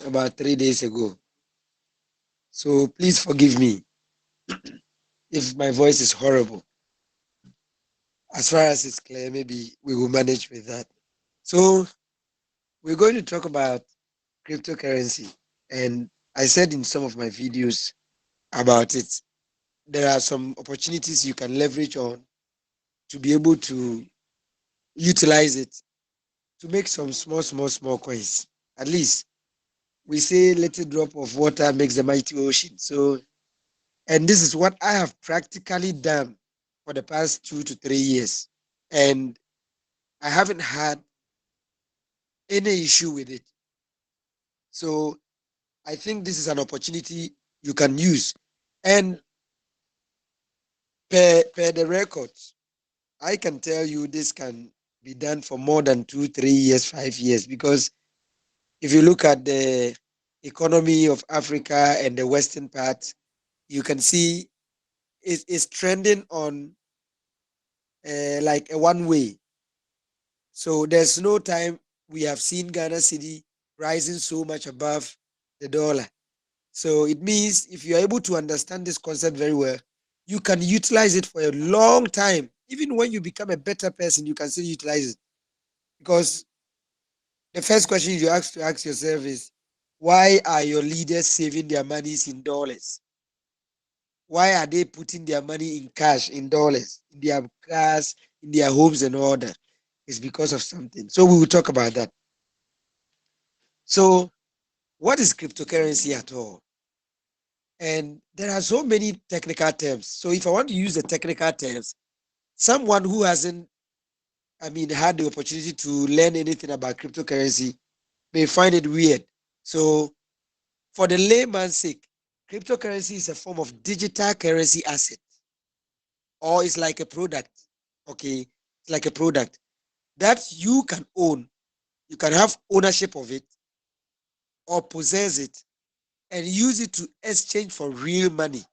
about 3 days ago. So please forgive me if my voice is horrible. As far as it's clear, maybe we will manage with that. So we're going to talk about cryptocurrency. And I said in some of my videos about it, there are some opportunities you can leverage on to be able to utilize it to make some small coins. At least we say little drop of water makes the mighty ocean. So, and this is what I have practically done for the past 2 to 3 years. And I haven't had any issue with it. So I think this is an opportunity you can use. And per the records, I can tell you this can be done for more than 2, 3 years, 5 years. Because if you look at the economy of Africa and the western part, you can see it's trending on like a one way. So there's no time we have seen Ghana city rising so much above the dollar. So it means if you're able to understand this concept very well, you can utilize it for a long time. Even when you become a better person, you can still utilize it. Because the first question you have to ask yourself is, why are your leaders saving their monies in dollars? Why are they putting their money in cash, in dollars, in their cars, in their homes and all that? It's because of something. So we will talk about that. So what is cryptocurrency at all? And there are so many technical terms. So if I want to use the technical terms, someone who hasn't, had the opportunity to learn anything about cryptocurrency may find it weird. So for the layman's sake, cryptocurrency is a form of digital currency asset, or it's like a product. Okay, it's like a product that you can own. You can have ownership of it or possess it and use it to exchange for real money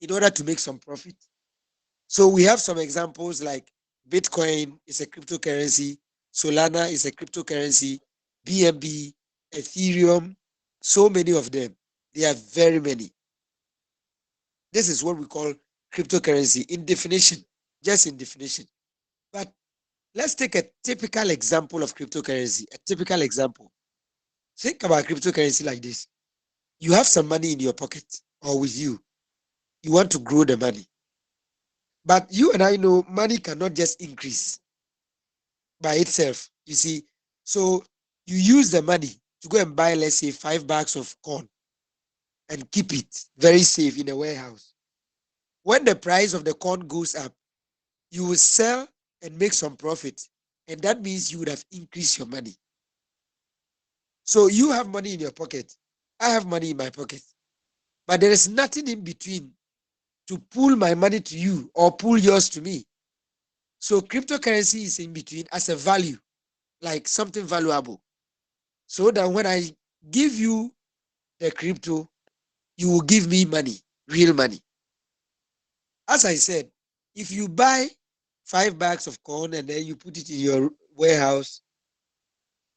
in order to make some profit. So we have some examples like Bitcoin is a cryptocurrency, Solana is a cryptocurrency, BNB, Ethereum, so many of them. There are very many. This is what we call cryptocurrency in definition, just in definition. But let's take a typical example of cryptocurrency, a typical example. Think about cryptocurrency like this. You have some money in your pocket or with you. You want to grow the money. But you and I know money cannot just increase by itself. You see, so you use the money to go and buy, let's say, 5 bags of corn and keep it very safe in a warehouse. When the price of the corn goes up, you will sell and make some profit. And that means you would have increased your money. So you have money in your pocket. I have money in my pocket. But there is nothing in between to pull my money to you or pull yours to me. So cryptocurrency is in between as a value, like something valuable. So that when I give you the crypto, you will give me money, real money. As I said, if you buy 5 bags of corn and then you put it in your warehouse,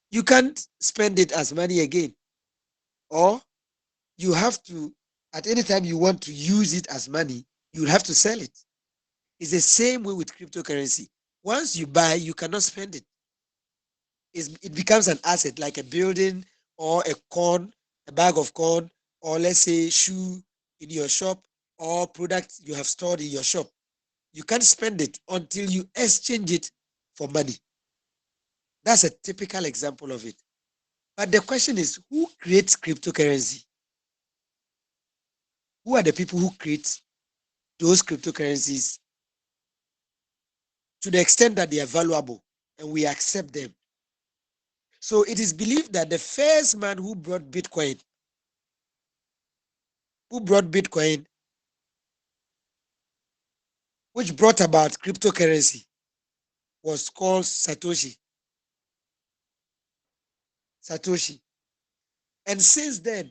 you can't spend it as money again. Or you have to, at any time you want to use it as money, you have to sell it. It's the same way with cryptocurrency. Once you buy, you cannot spend it. It becomes an asset like a building or a corn, a bag of corn, or let's say shoe in your shop or product you have stored in your shop. You can't spend it until you exchange it for money. That's a typical example of it. But the question is, who creates cryptocurrency? Who are the people who create those cryptocurrencies to the extent that they are valuable and we accept them? So it is believed that the first man who brought Bitcoin, which brought about cryptocurrency, was called Satoshi. Satoshi. And since then,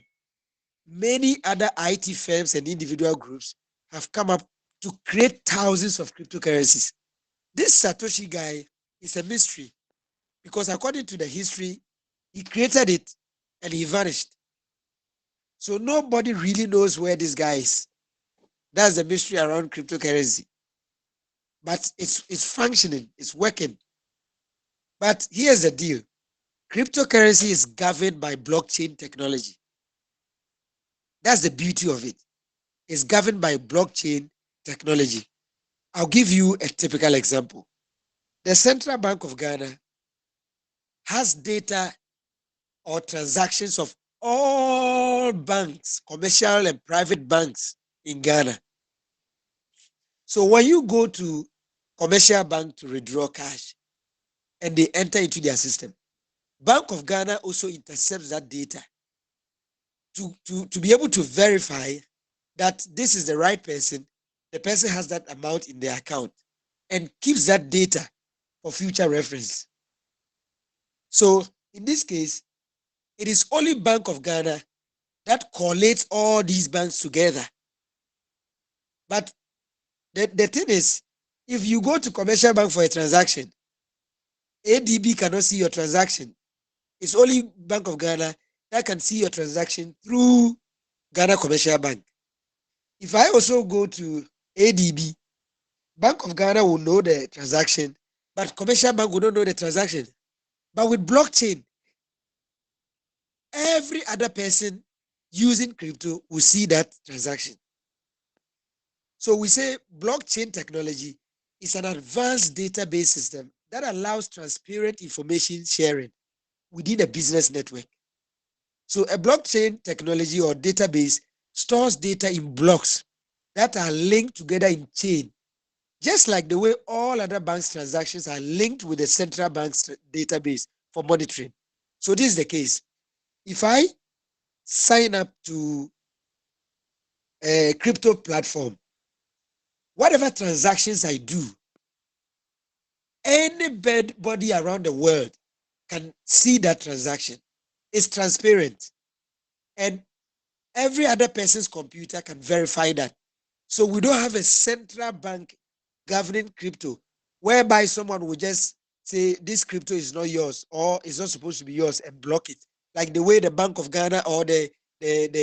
many other IT firms and individual groups have come up to create thousands of cryptocurrencies. This Satoshi guy is a mystery because according to the history, he created it and he vanished. So nobody really knows where this guy is. That's the mystery around cryptocurrency. But it's functioning, it's working. But here's the deal. Cryptocurrency is governed by blockchain technology. That's the beauty of it. It's governed by blockchain technology. I'll give you a typical example. The Central Bank of Ghana has data or transactions of all banks, commercial and private banks in Ghana. So when you go to commercial bank to withdraw cash and they enter into their system, Bank of Ghana also intercepts that data to be able to verify that this is the right person, the person has that amount in their account, and keeps that data for future reference. So in this case, it is only Bank of Ghana that collates all these banks together. But the thing is, if you go to commercial bank for a transaction, ADB cannot see your transaction. It's only Bank of Ghana that can see your transaction through Ghana Commercial Bank. If I also go to ADB, Bank of Ghana will know the transaction, but Commercial Bank will not know the transaction. But with blockchain, every other person using crypto will see that transaction. So we say blockchain technology is an advanced database system that allows transparent information sharing within a business network. So a blockchain technology or database stores data in blocks that are linked together in chain, just like the way all other banks transactions are linked with the central bank's database for monitoring. So this is the case. If I sign up to a crypto platform, whatever transactions I do, anybody around the world can see that transaction. It's transparent. And every other person's computer can verify that. So we don't have a central bank governing crypto whereby someone will just say this crypto is not yours or it's not supposed to be yours and block it. Like the way the Bank of Ghana or the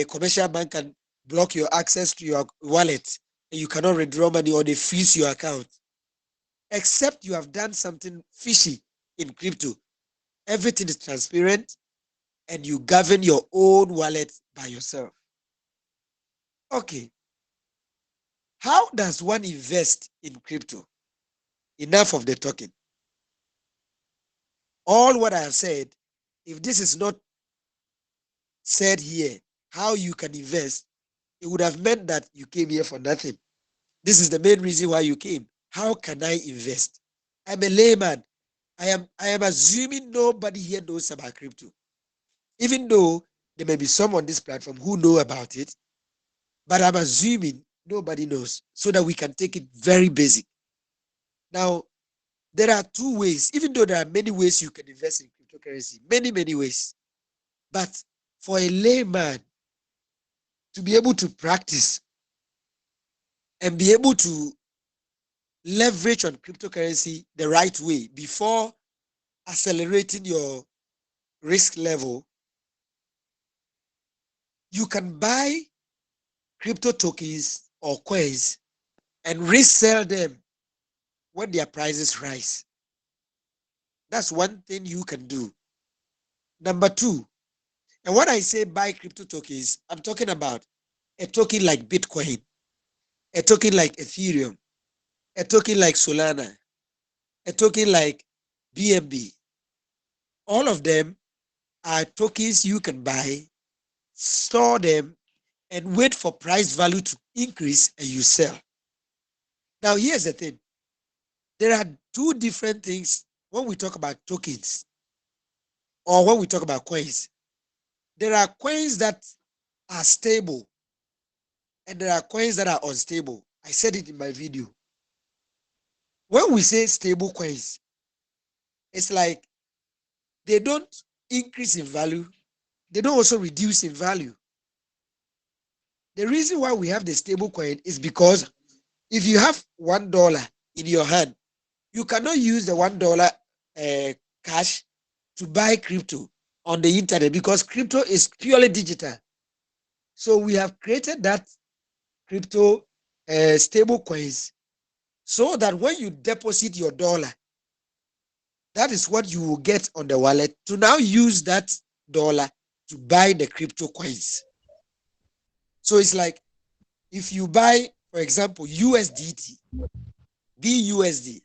commercial bank can block your access to your wallet and you cannot withdraw money or they freeze your account. Except you have done something fishy in crypto. Everything is transparent and you govern your own wallet by yourself. Okay. How does one invest in crypto? Enough of the talking. All what I have said, if this is not said here, how you can invest, it would have meant that you came here for nothing. This is the main reason why you came. How can I invest? I'm a layman. I am assuming nobody here knows about crypto. Even though there may be some on this platform who know about it, but I'm assuming nobody knows so that we can take it very basic. Now, there are two ways, even though there are many ways you can invest in cryptocurrency, many ways. But for a layman to be able to practice and be able to leverage on cryptocurrency the right way before accelerating your risk level, you can buy crypto tokens or coins and resell them when their prices rise. That's one thing you can do. Number two, and when I say buy crypto tokens, I'm talking about a token like Bitcoin, a token like Ethereum, a token like Solana, a token like BNB. All of them are tokens you can buy, store them, and wait for price value to increase and you sell. Now, here's the thing. There are two different things when we talk about tokens or when we talk about coins. There are coins that are stable and there are coins that are unstable. I said it in my video. When we say stable coins, it's like they don't increase in value, they don't also reduce in value. The reason why we have the stable coin is because if you have $1 in your hand, you cannot use the $1 cash to buy crypto on the internet because crypto is purely digital. So we have created that crypto stable coins so that when you deposit your dollar, that is what you will get on the wallet to now use that dollar to buy the crypto coins. So it's like if you buy, for example, USDT, BUSD,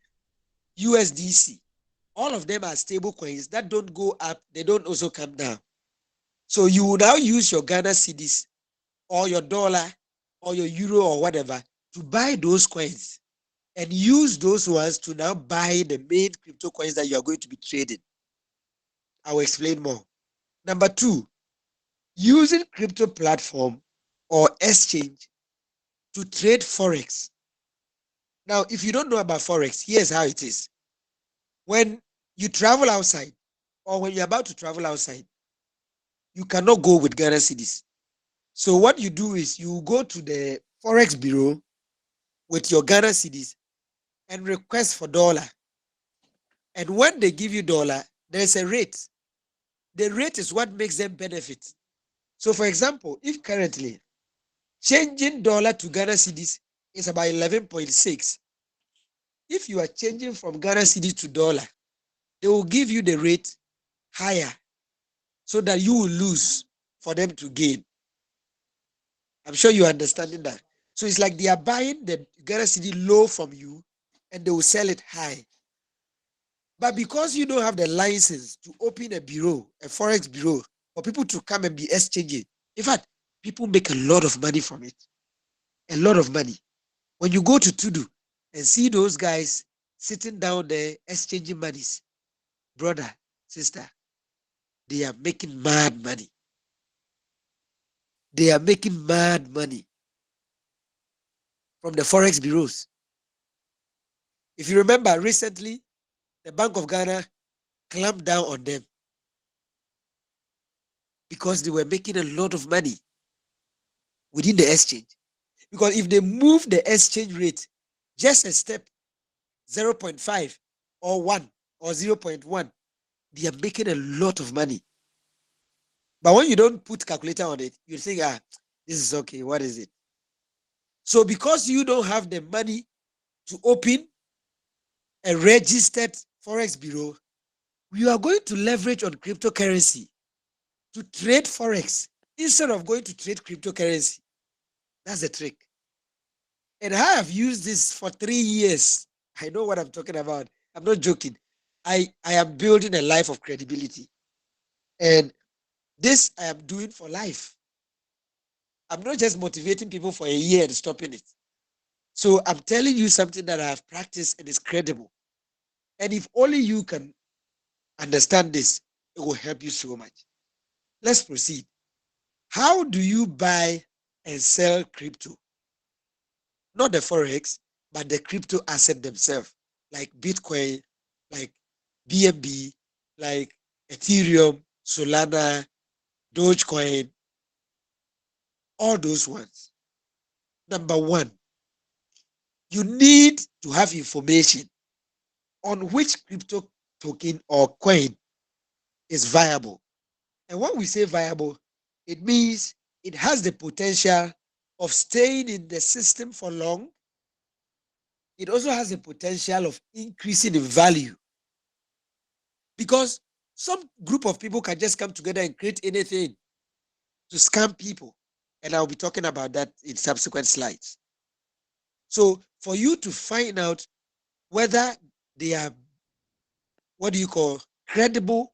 USDC, all of them are stable coins that don't go up, they don't also come down. So you will now use your Ghana cedis or your dollar or your euro or whatever to buy those coins and use those ones to now buy the main crypto coins that you are going to be trading. I will explain more. Number two, using crypto platform or exchange to trade Forex. Now, if you don't know about Forex, here's how it is. When you travel outside or when you're about to travel outside, you cannot go with Ghana cedis. So what you do is you go to the Forex Bureau with your Ghana cedis and request for dollar. And when they give you dollar, there's a rate. The rate is what makes them benefit. So for example, if currently changing dollar to Ghana cedis is about 11.6, if you are changing from Ghana cedis to dollar, they will give you the rate higher so that you will lose for them to gain. I'm sure you're understanding that. So it's like they are buying the Ghana cedi low from you and they will sell it high. But because you don't have the license to open a bureau, a Forex bureau, for people to come and be exchanging, in fact, people make a lot of money from it. A lot of money. When you go to Tudu and see those guys sitting down there exchanging monies, brother, sister, they are making mad money. They are making mad money from the Forex bureaus. If you remember recently, the Bank of Ghana clamped down on them because they were making a lot of money within the exchange. Because if they move the exchange rate just a step 0.5 or 1 or 0.1, they are making a lot of money. But when you don't put calculator on it, you think, this is okay. What is it? So because you don't have the money to open a registered Forex bureau, you are going to leverage on cryptocurrency to trade Forex instead of going to trade cryptocurrency. That's the trick. And I have used this for 3 years. I know what I'm talking about. I'm not joking. I am building a life of credibility. And this I am doing for life. I'm not just motivating people for a year and stopping it. So I'm telling you something that I have practiced and is credible. And if only you can understand this, it will help you so much. Let's proceed. How do you buy and sell crypto? Not the Forex, but the crypto asset themselves, like Bitcoin, like BNB, like Ethereum, Solana, Dogecoin, all those ones. Number one, you need to have information on which crypto token or coin is viable. And when we say viable, it means it has the potential of staying in the system for long. It also has the potential of increasing in value. Because some group of people can just come together and create anything to scam people. And I'll be talking about that in subsequent slides. So for you to find out whether they are, what do you call, credible,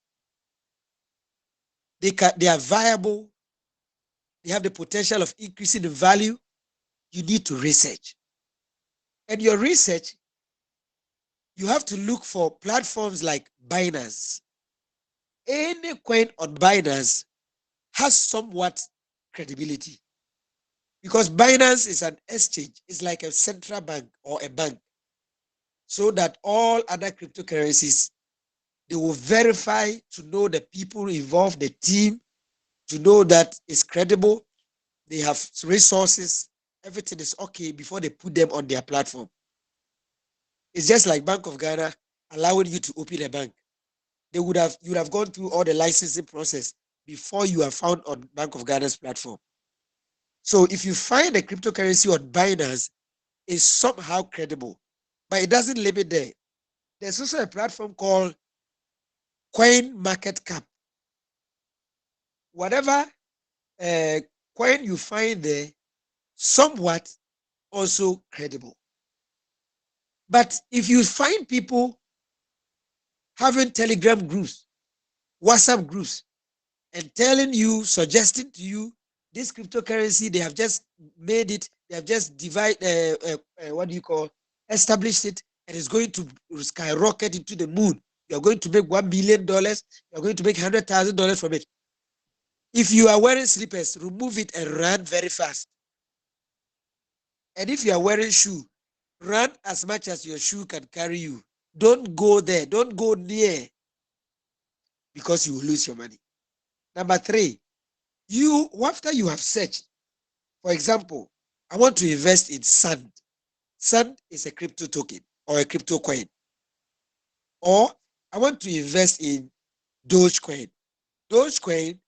they are viable, they have the potential of increasing in value, you need to research. And your research, you have to look for platforms like Binance. Any coin on Binance has somewhat credibility because Binance is an exchange. It's like a central bank or a bank, so that all other cryptocurrencies, they will verify to know the people involved, the team, to know that it's credible, they have resources, everything is okay before they put them on their platform. It's just like Bank of Ghana allowing you to open a bank. you would have gone through all the licensing process before you are found on Bank of Ghana's platform. So if you find a cryptocurrency on Binance, it's somehow credible, but it doesn't limit there. There's also a platform called Coin Market Cap. Whatever coin you find there, somewhat also credible. But if you find people having Telegram groups, WhatsApp groups, and telling you, suggesting to you this cryptocurrency, they have just made it, they have just what do you call, established it, and it's going to skyrocket into the moon. You're going to make $1 billion, you're going to make $100,000 from it. If you are wearing slippers, remove it and run very fast. And if you are wearing shoe, run as much as your shoe can carry you. Don't go there, don't go near, because you will lose your money. Number 3, after you have searched, for example, I want to invest in Sand. Sand is a crypto token or a crypto coin. Or I want to invest in Dogecoin. Dogecoin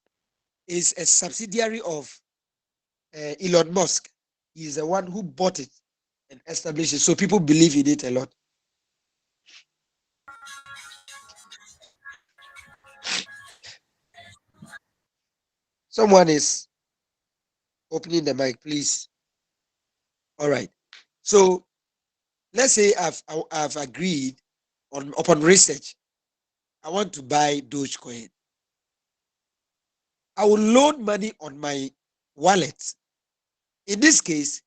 is a subsidiary of Elon Musk. He is the one who bought it and established it. So people believe in it a lot. Someone is opening the mic, please. All right. So let's say I've agreed upon research, I want to buy Dogecoin. I will load money on my wallet. In this case,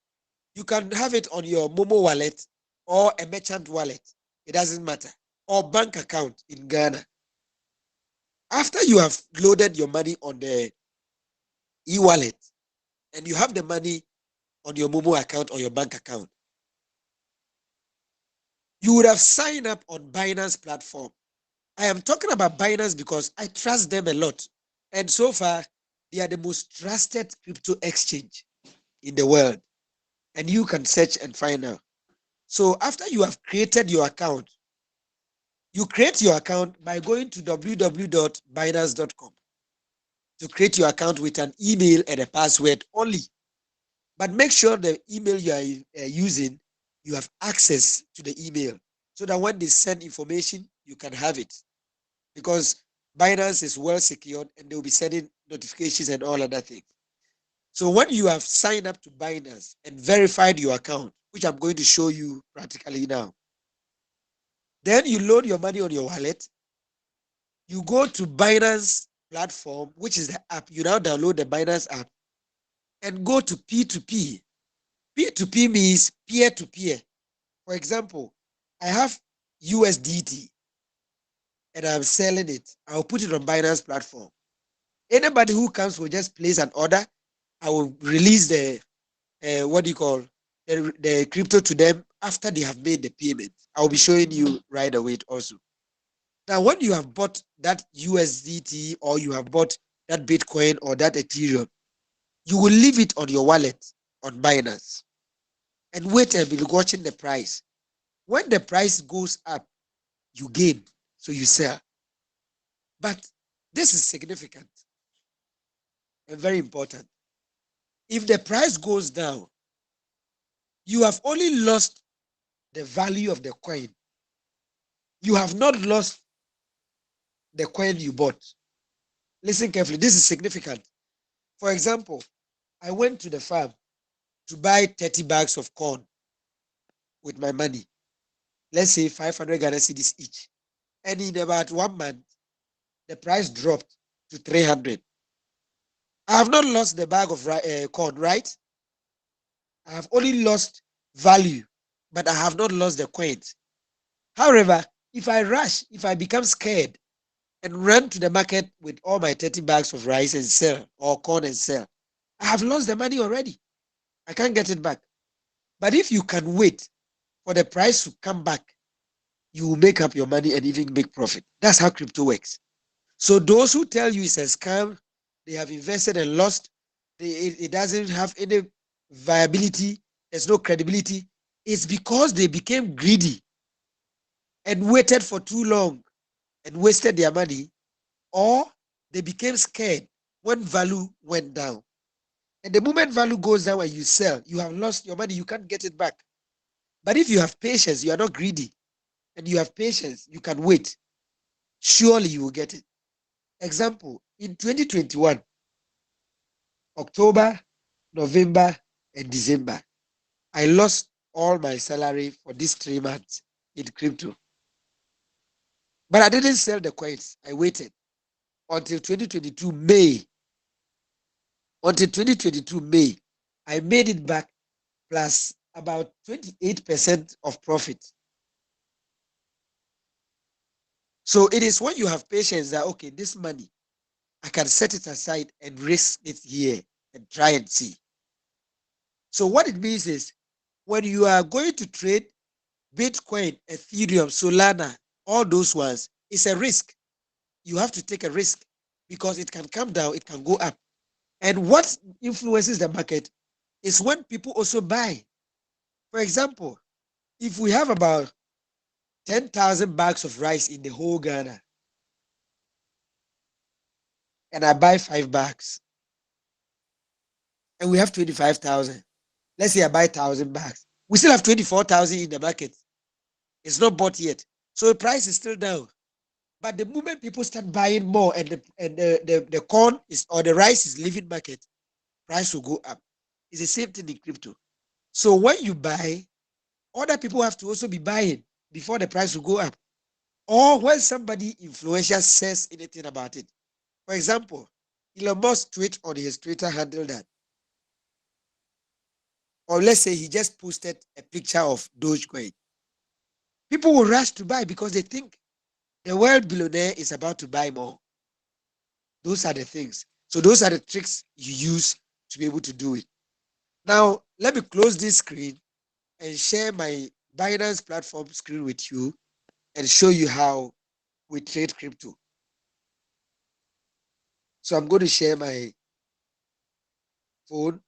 you can have it on your Momo wallet or a merchant wallet. It doesn't matter. Or bank account in Ghana. After you have loaded your money on the e-wallet and you have the money on your Momo account or your bank account, you would have signed up on Binance platform. I am talking about Binance because I trust them a lot. And so far, they are the most trusted crypto exchange in the world. And you can search and find out. So after you have created your account, you create your account by going to www.binance.com to create your account with an email and a password only. But make sure the email you are using, you have access to the email so that when they send information, you can have it. Because Binance is well secured and they will be sending notifications and all other things. So when you have signed up to Binance and verified your account, which I'm going to show you practically now, then you load your money on your wallet. You go to Binance platform, which is the app. You now download the Binance app and go to P2P. P2P means peer to peer. For example, I have USDT and I'm selling it. I'll put it on Binance platform. Anybody who comes will just place an order. I will release the the crypto to them after they have made the payment. I'll be showing you right away also. Now, when you have bought that USDT or you have bought that Bitcoin or that Ethereum, you will leave it on your wallet on Binance and wait and be watching the price. When the price goes up, you gain, so you sell. But this is significant and very important. If the price goes down, you have only lost the value of the coin. You have not lost the coin you bought. Listen carefully. This is significant. For example, I went to the farm to buy 30 bags of corn with my money. Let's say 500 Ghana cedis each. And in about 1 month, the price dropped to 300. I have not lost the bag of corn, right? I have only lost value, but I have not lost the coins. However, if I rush, if I become scared and run to the market with all my 30 bags of rice and sell, or corn and sell, I have lost the money already. I can't get it back. But if you can wait for the price to come back, you will make up your money and even make profit. That's how crypto works. So those who tell you it's a scam, they have invested and lost, it doesn't have any viability, there's no credibility, it's because they became greedy and waited for too long and wasted their money, or they became scared when value went down. And the moment value goes down and you sell, you have lost your money, you can't get it back. But if you have patience, you are not greedy, and you have patience, you can wait. Surely you will get it. Example, in 2021, October, November, and December, I lost all my salary for these 3 months in crypto. But I didn't sell the coins. I waited until 2022 May. Until 2022 May, I made it back plus about 28% of profit. So it is when you have patience that, okay, this money, I can set it aside and risk it here and try and see. So what it means is when you are going to trade Bitcoin, Ethereum, Solana, all those ones, it's a risk. You have to take a risk because it can come down, it can go up. And what influences the market is when people also buy. For example, if we have about 10,000 bags of rice in the whole Ghana, and I buy 5 bags, and we have 25,000, let's say I buy 1,000 bags, we still have 24,000 in the market. It's not bought yet. So the price is still down. But the moment people start buying more and the corn is or the rice is leaving market, price will go up. It's the same thing in crypto. So when you buy, other people have to also be buying before the price will go up. Or when somebody influential says anything about it. For example, Elon Musk tweet on his Twitter handle that, or let's say he just posted a picture of Dogecoin. People will rush to buy because they think the world billionaire is about to buy more. Those are the things. So those are the tricks you use to be able to do it. Now, let me close this screen and share my Binance platform screen with you and show you how we trade crypto. So I'm going to share my phone.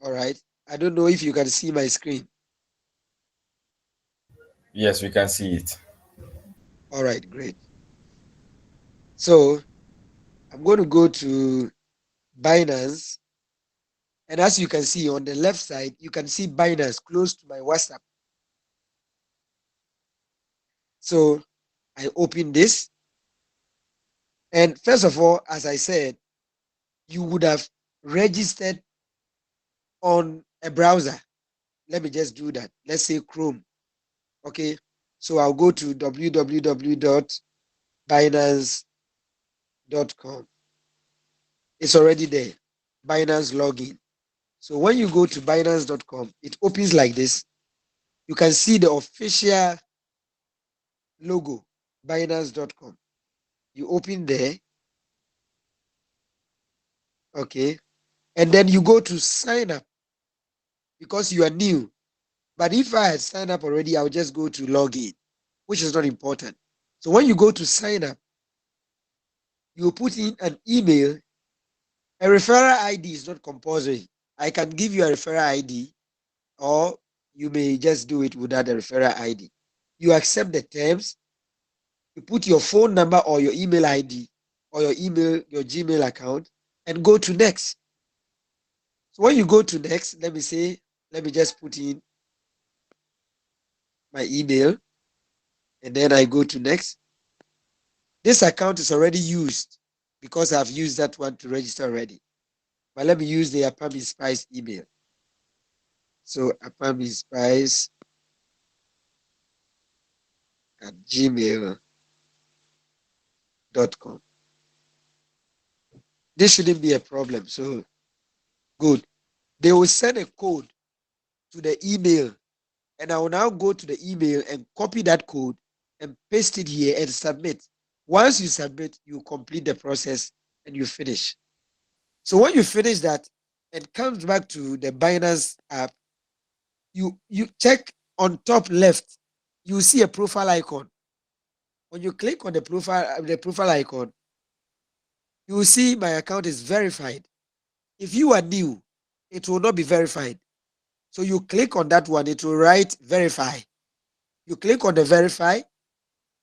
All right. I don't know if you can see my screen. Yes, we can see it. All right, great. So I'm going to go to Binance. And as you can see on the left side, you can see Binance close to my WhatsApp. So I open this. And first of all, as I said, you would have registered on a browser. Let me just do that. Let's say Chrome. Okay. So I'll go to www.binance.com. It's already there. Binance login. So when you go to binance.com, it opens like this. You can see the official logo, binance.com. You open there. Okay. And then you go to sign up because you are new. But if I had signed up already, I'll just go to login, which is not important. So when you go to sign up, you put in an email. A referral ID is not compulsory. I can give you a referral ID, or you may just do it without a referral ID. You accept the terms, you put your phone number or your email ID or your email, your Gmail account, and go to next. So when you go to next, let me just put in my email, and then I go to next. This account is already used because I've used that one to register already. But let me use the Apami Spice email. So Apami Spice at gmail.com. This shouldn't be a problem. So good. They will send a code to the email, and I will now go to the email and copy that code and paste it here and submit. Once you submit, you complete the process and you finish. So when you finish that and comes back to the Binance app, you check on top left, you see a profile icon. When you click on the profile icon, you will see my account is verified. If you are new, it will not be verified. So you click on that one, it will write verify. You click on the verify,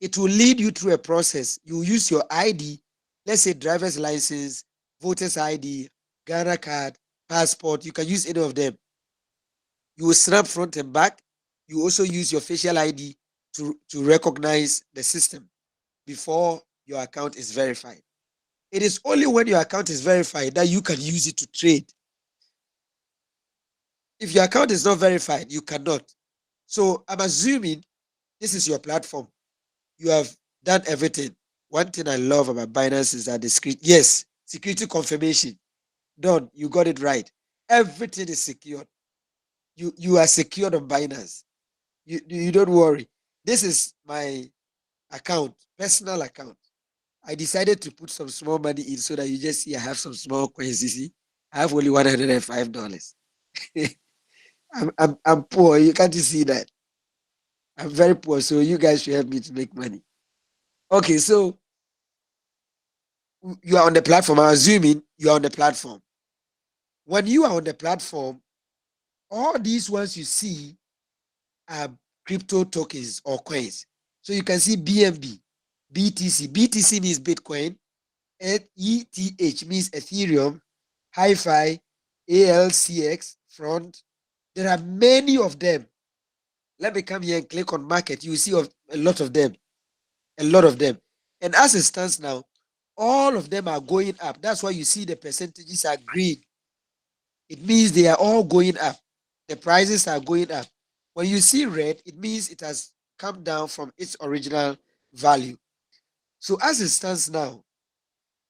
it will lead you through a process. You use your ID, let's say driver's license, voter's ID, Ghana card, passport. You can use any of them. You will snap front and back. You also use your facial ID to recognize the system before your account is verified. It is only when your account is verified that you can use it to trade. If your account is not verified, you cannot. So I'm assuming this is your platform. You have done everything. One thing I love about Binance is that the security confirmation. Done. You got it right. Everything is secured. You are secured on Binance. You don't worry. This is my account, personal account. I decided to put some small money in so that you just see I have some small coins. You see, I have only $105. I'm poor. You can't see that. I'm very poor, so you guys should help me to make money. Okay, so you are on the platform. I'm assuming you are on the platform. When you are on the platform, all these ones you see are crypto tokens or coins. So you can see BNB, BTC. BTC means Bitcoin. ETH means Ethereum, Hi-Fi, ALCX, Front. There are many of them. Let me come here and click on market. You will see a lot of them. A lot of them. And as it stands now, all of them are going up. That's why you see the percentages are green. It means they are all going up. The prices are going up. When you see red, it means it has come down from its original value. So as it stands now,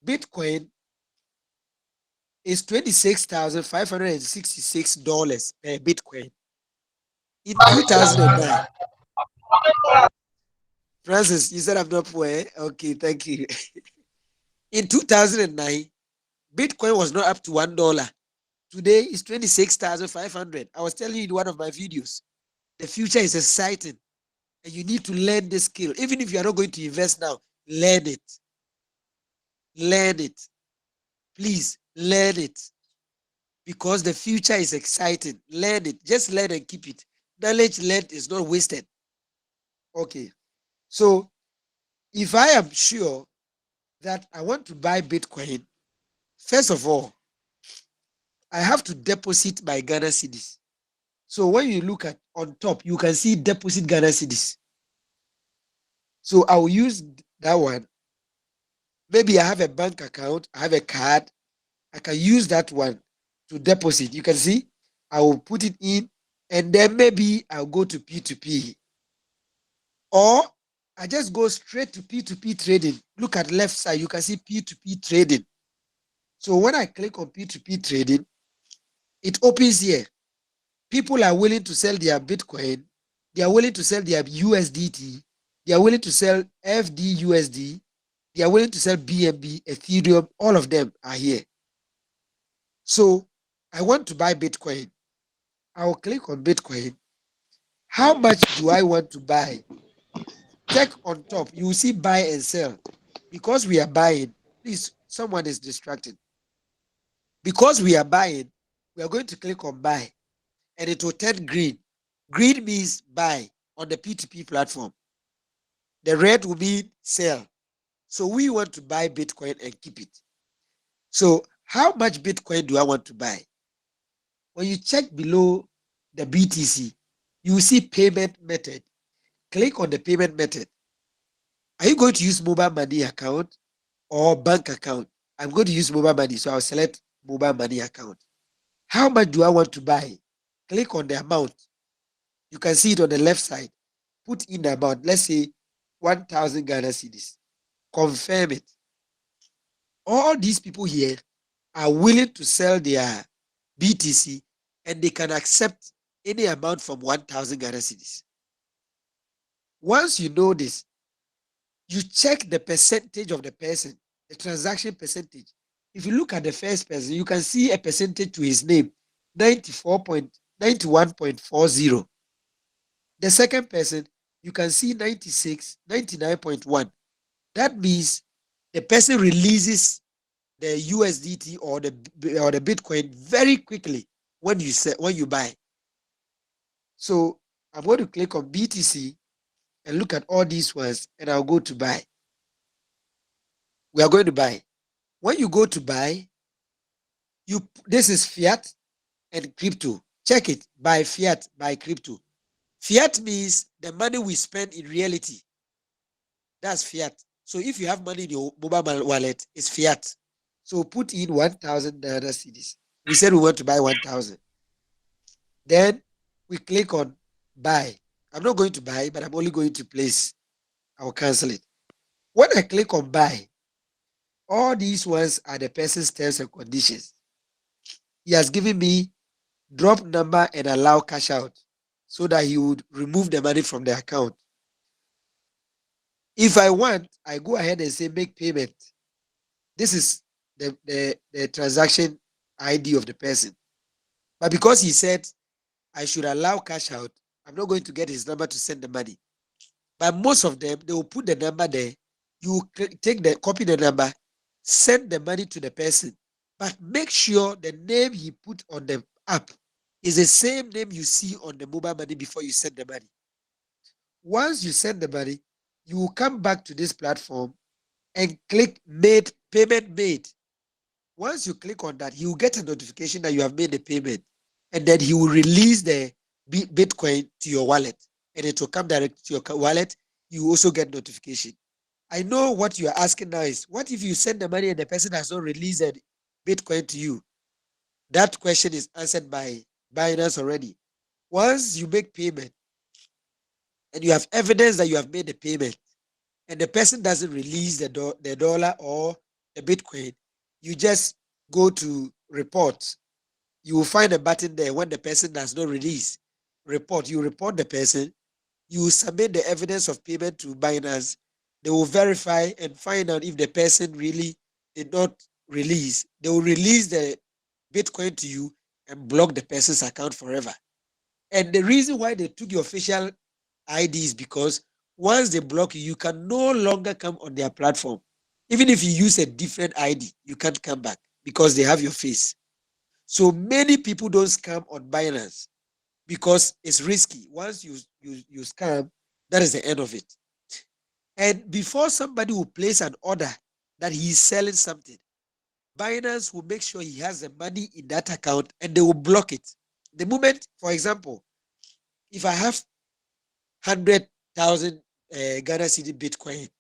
Bitcoin is $26,566 per Bitcoin. In 2009, Francis, you said I'm not poor. Eh? Okay, thank you. In 2009, Bitcoin was not up to $1. Today is 26,500. I was telling you in one of my videos. The future is exciting, and you need to learn this skill. Even if you are not going to invest now, learn it. Learn it. Please learn it. Because the future is exciting. Learn it. Just learn and keep it. Knowledge learned is not wasted. Okay. So if I am sure that I want to buy Bitcoin, first of all, I have to deposit my Ghana cedis. So when you look at on top, you can see deposit Ghana cedis. So I will use that one. Maybe I have a bank account, I have a card, I can use that one to deposit. You can see, I will put it in, and then maybe I'll go to P2P. Or I just go straight to P2P trading. Look at left side, you can see P2P trading. So when I click on P2P trading, it opens here. People are willing to sell their Bitcoin, they are willing to sell their USDT, they are willing to sell FDUSD, they are willing to sell BNB, Ethereum, all of them are here. So I want to buy Bitcoin. I will click on Bitcoin. How much do I want to buy? Check on top. You will see buy and sell. Because we are buying, please, someone is distracted. Because we are buying, we are going to click on buy and it will turn green. Green means buy on the P2P platform. The red will mean sell. So we want to buy Bitcoin and keep it. So how much Bitcoin do I want to buy? When you check below the BTC, you will see payment method. Click on the payment method. Are you going to use mobile money account or bank account? I'm going to use mobile money, so I'll select mobile money account. How much do I want to buy? Click on the amount. You can see it on the left side. Put in the amount. Let's say 1,000 Ghana cedis. Confirm it. All these people here are willing to sell their BTC and they can accept any amount from 1,000 Ghana cedis. Once you know this, you check the percentage of the person, the transaction percentage. If you look at the first person, you can see a percentage to his name, 91.40. The second person, you can see 96, 99.1. That means the person releases the USDT or the Bitcoin very quickly when you buy. So I'm going to click on BTC and look at all these ones, and I'll go to buy. We are going to buy. When you go to buy, this is fiat and crypto. Check it. Buy fiat, buy crypto. Fiat means the money we spend in reality. That's fiat. So if you have money in your mobile wallet, it's fiat. So put in 1,000 Ghana cedis. We said we want to buy 1,000. Then we click on buy. I'm not going to buy, but I'm only going to place. I'll cancel it. When I click on buy, all these ones are the person's terms and conditions. He has given me drop number and allow cash out so that he would remove the money from the account. If I want, I go ahead and say make payment. This is the transaction ID of the person. But because he said I should allow cash out, I'm not going to get his number to send the money. But most of them, they will put the number there. You copy the number, send the money to the person. But make sure the name he put on the app is the same name you see on the mobile money before you send the money. Once you send the money, you will come back to this platform and click made payment made. Once you click on that, he will get a notification that you have made the payment, and then he will release the Bitcoin to your wallet, and it will come direct to your wallet. You also get notification. I know what you are asking now is, what if you send the money and the person has not released the Bitcoin to you? That question is answered by Binance already. Once you make payment and you have evidence that you have made the payment, and the person doesn't release the dollar or the Bitcoin, you just go to report. You will find a button there when the person does not release. Report. You report the person. You submit the evidence of payment to Binance. They will verify and find out if the person really did not release. They will release the Bitcoin to you and block the person's account forever. And the reason why they took your facial ID is because once they block you, you can no longer come on their platform. Even if you use a different ID, you can't come back because they have your face. So many people don't scam on Binance because it's risky. Once you scam, that is the end of it. And before somebody will place an order that he is selling something, Binance will make sure he has the money in that account and they will block it. The moment, for example, if I have 100,000 Ghana City Bitcoin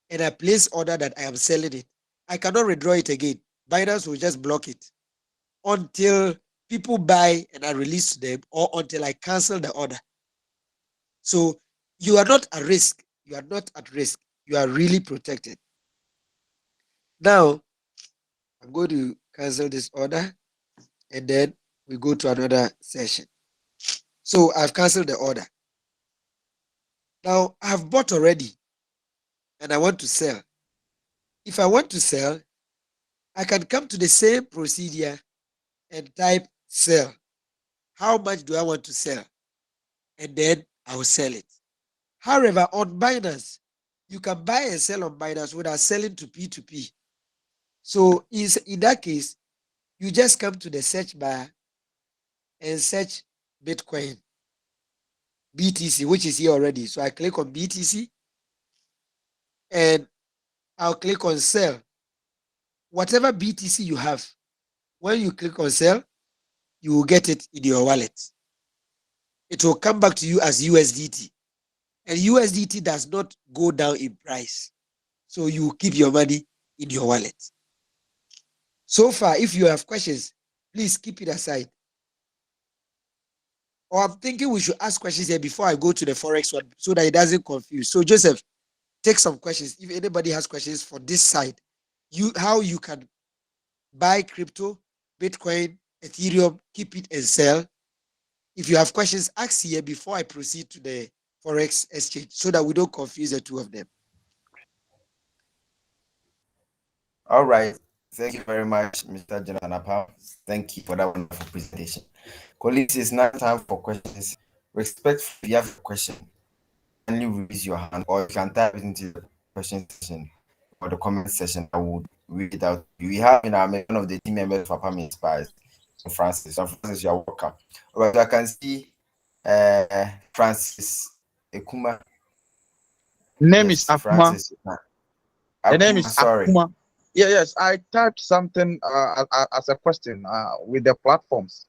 and I place order that I am selling it, I cannot withdraw it again. Binance will just block it until people buy and I release to them, or until I cancel the order. So you are not at risk. You are not at risk. You are really protected. Now, I'm going to cancel this order and then we go to another session. So I've canceled the order. Now I've bought already and I want to sell. If I want to sell, I can come to the same procedure and type sell. How much do I want to sell? And then I will sell it. However, on Binance, you can buy and sell on Binance without selling to P2P. So in that case, you just come to the search bar and search Bitcoin, BTC, which is here already. So I click on BTC and I'll click on sell. Whatever BTC you have, when you click on sell, you will get it in your wallet. It will come back to you as USDT. And USDT does not go down in price. So you keep your money in your wallet. So far, if you have questions, please keep it aside. Or I'm thinking we should ask questions here before I go to the Forex one so that it doesn't confuse. So Joseph, take some questions. If anybody has questions for this side, how you can buy crypto, Bitcoin, Ethereum, keep it and sell. If you have questions, ask here before I proceed to the Forex exchange so that we don't confuse the two of them. All right. Thank you very much, Mr. Jonathan Apam. Thank you for that wonderful presentation. Colleagues, it's now time for questions. Respectfully, if you have a question, kindly raise your hand, or you can type it into the question section or the comment section. I would read it out. We have in our one of the team members of Papa Inspires, Francis. So Francis, you are welcome. All right, so I can see Francis Ekuma. Name is Yes, Akuma. Francis The name is Akuma. Sorry. Akuma. Yeah, yes. I typed something as a question with the platforms.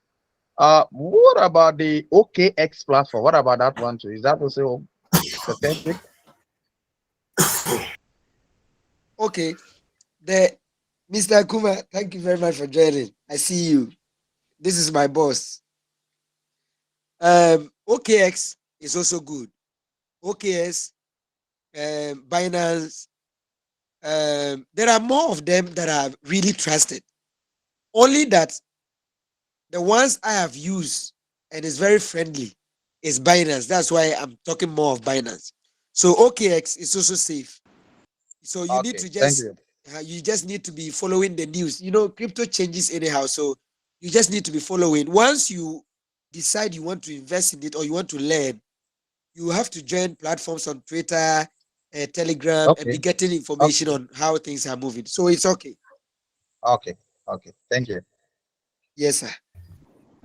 What about the OKX platform? What about that one too? Is that also the same thing? Okay, the Mr. Kuma, thank you very much for joining. I see you. This is my boss. OKX is also good. OKS, Binance. There are more of them that are really trusted. Only that the ones I have used and is very friendly is Binance. That's why I'm talking more of Binance. So OKX is also safe. So you need Okay, to thank just you. you just need to be following the news. Crypto changes anyhow, so you just need to be following. Once you decide you want to invest in it or you want to learn, you have to join platforms on Twitter, Telegram, and be Okay, getting information okay, on how things are moving. So it's okay. okay, okay. Thank you. Yes, sir.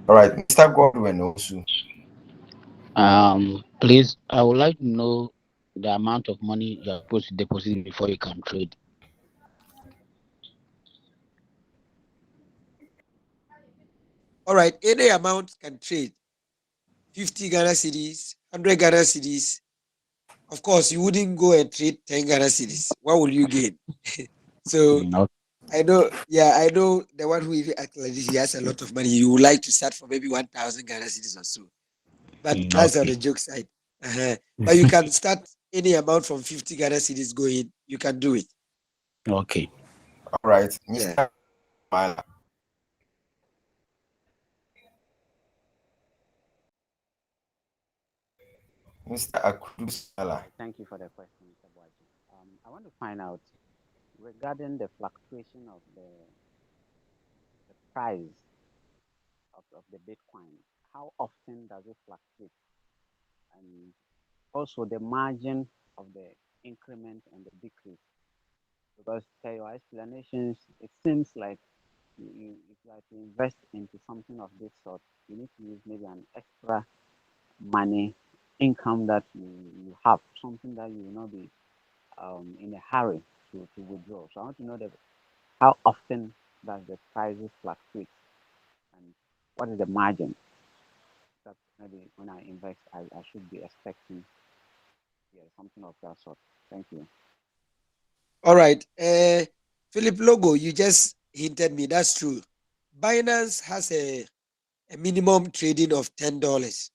All right, Mr. Godwin also. Please, I would like to know the amount of money you're supposed to deposit before you can trade. All right. Any amount can trade. 50 Ghana cedis, 100 Ghana cedis. Of course, you wouldn't go and trade 10 Ghana cedis. What will you gain? So Mm, okay. I know, yeah, I know the one who even acts like this, he has a lot of money. You would like to start from maybe 1,000 Ghana cedis or so. But that's on the Okay. joke side. Uh-huh. But you can start any amount from 50 Ghana cedis going. You can do it. Okay. All right, Yeah. Mr. Mala. Mr. Akudu Sala. Thank you for the question, Mr. Boaji. I want to find out regarding the fluctuation of the price of the Bitcoin. How often does it fluctuate? And also the margin of the increment and the decrease. Because per your explanations, it seems like if you are to invest into something of this sort, you need to use maybe an extra money income that you have, something that you will not be in a hurry to withdraw. So I want to know how often does the prices fluctuate and what is the margin that maybe when I invest I should be expecting, yeah, something of that sort. Thank you. All right. Philip Logo, you just hinted me. That's true. Binance has a minimum trading of $10.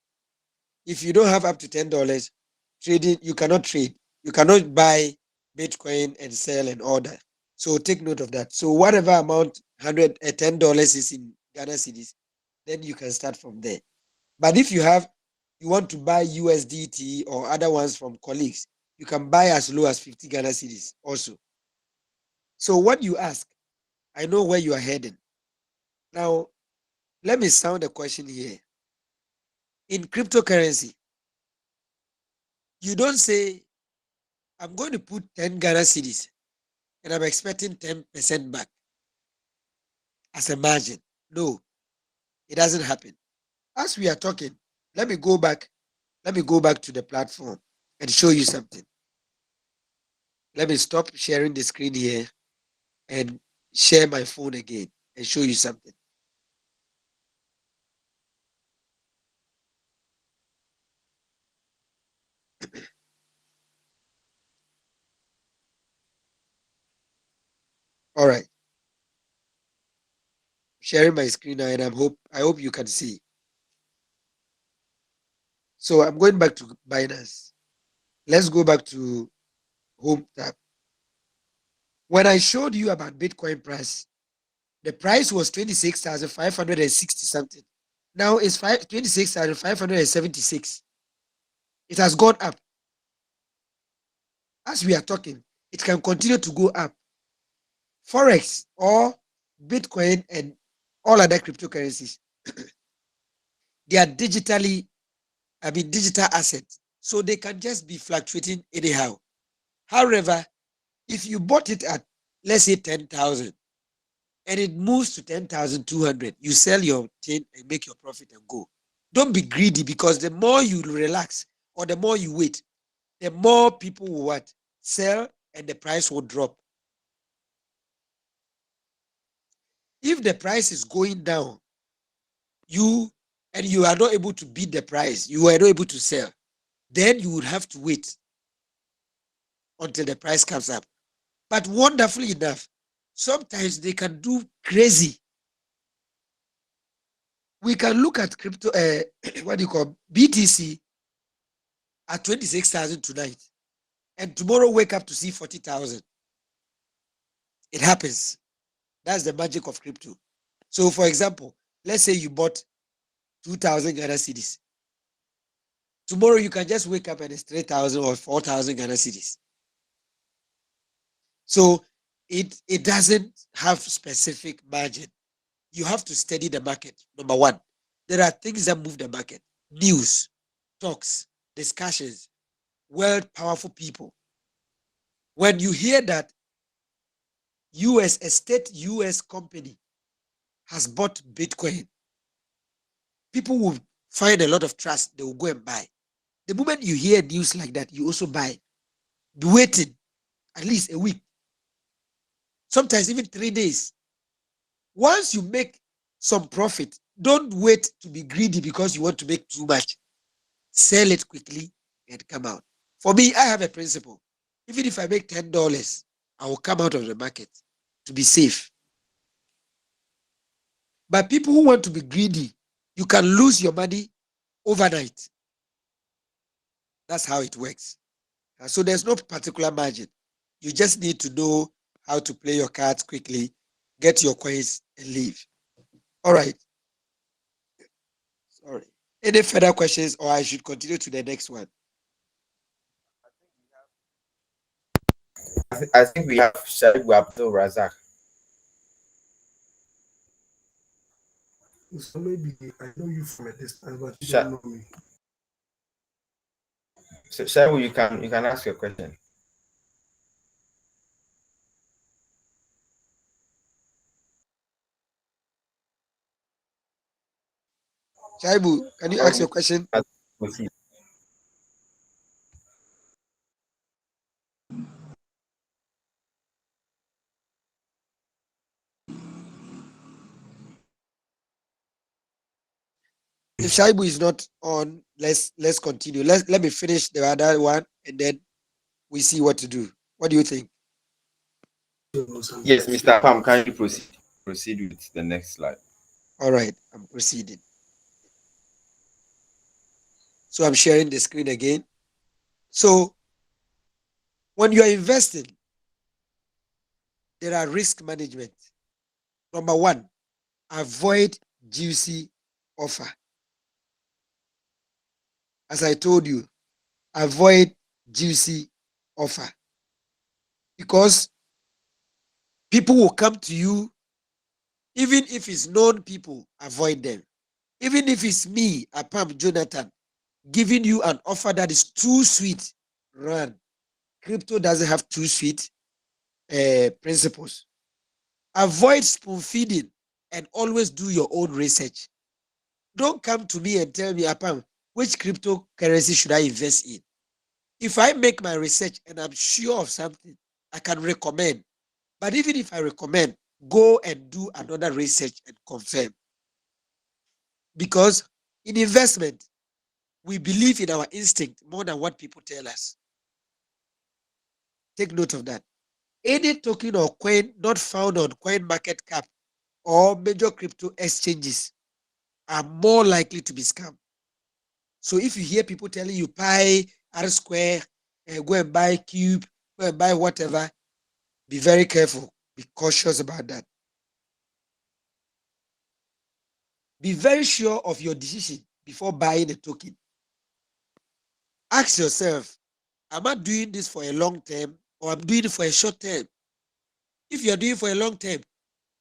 If you don't have up to $10, trading, you cannot trade. You cannot buy Bitcoin and sell and order. So take note of that. So whatever amount, $10 is in Ghana cedis, then you can start from there. But if you want to buy USDT or other ones from colleagues, you can buy as low as 50 Ghana cedis also. So what you ask, I know where you are heading. Now, let me sound a question here. In cryptocurrency, you don't say, I'm going to put 10 Ghana cedis and I'm expecting 10% back as a margin. No, it doesn't happen. As we are talking, let me go back. Let me go back to the platform and show you something. Let me stop sharing the screen here and share my phone again and show you something. All right, sharing my screen now, and I hope you can see. So I'm going back to Binance. Let's go back to Home tab. When I showed you about Bitcoin price, the price was 26,560 something. Now it's 26,576. It has gone up. As we are talking, it can continue to go up. Forex or Bitcoin and all other cryptocurrencies, they are digital assets. So they can just be fluctuating anyhow. However, if you bought it at, let's say, 10,000 and it moves to 10,200, you sell your thing and make your profit and go. Don't be greedy, because the more you relax or the more you wait, the more people will what? Sell, and the price will drop. If the price is going down, you are not able to beat the price, you are not able to sell, then you would have to wait until the price comes up. But wonderfully enough, sometimes they can do crazy. We can look at crypto, what do you call BTC at 26,000 tonight, and tomorrow wake up to see 40,000. It happens. That's the magic of crypto. So, for example, let's say you bought 2,000 Ghana cedis. Tomorrow you can just wake up and it's 3,000 or 4,000 Ghana cedis. So it doesn't have specific margin. You have to study the market. Number one, there are things that move the market: news, talks, discussions, world powerful people. When you hear that a state US company has bought Bitcoin, people will find a lot of trust. They will go and buy. The moment you hear news like that, you also buy. Be waiting at least a week, sometimes even 3 days. Once you make some profit, don't wait to be greedy because you want to make too much. Sell it quickly and come out. For me, I have a principle. Even if I make $10, I will come out of the market to be safe. But people who want to be greedy, you can lose your money overnight. That's how it works. So there's no particular margin. You just need to know how to play your cards quickly, get your coins, and leave. All right. Sorry. Any further questions, or I should continue to the next one? I think we have Shaibu Abdul Razak. So maybe I know you from a distance, but you Sha- don't know me. So Shaibu, you can ask your question. Shaibu, can you Or ask we your question? proceed. If Shaibu is not on, let's continue. Let me finish the other one, and then we see what to do. What do you think? Yes, Mr. Pam, can you proceed with the next slide? All right, I'm proceeding. So I'm sharing the screen again. So when you are investing, there are risk management. Number one, avoid juicy offer. As I told you, avoid juicy offer, because people will come to you. Even if it's known people, avoid them. Even if it's me, Apam Jonathan, giving you an offer that is too sweet, run. Crypto doesn't have too sweet principles. Avoid spoon feeding and always do your own research. Don't come to me and tell me, Apam, which cryptocurrency should I invest in? If I make my research and I'm sure of something, I can recommend. But even if I recommend, go and do another research and confirm. Because in investment, we believe in our instinct more than what people tell us. Take note of that. Any token or coin not found on CoinMarketCap or major crypto exchanges are more likely to be scammed. So if you hear people telling you buy R square, go and buy cube, go and buy whatever, be very careful. Be cautious about that. Be very sure of your decision before buying a token. Ask yourself, am I doing this for a long term or I'm doing it for a short term? If you're doing it for a long term,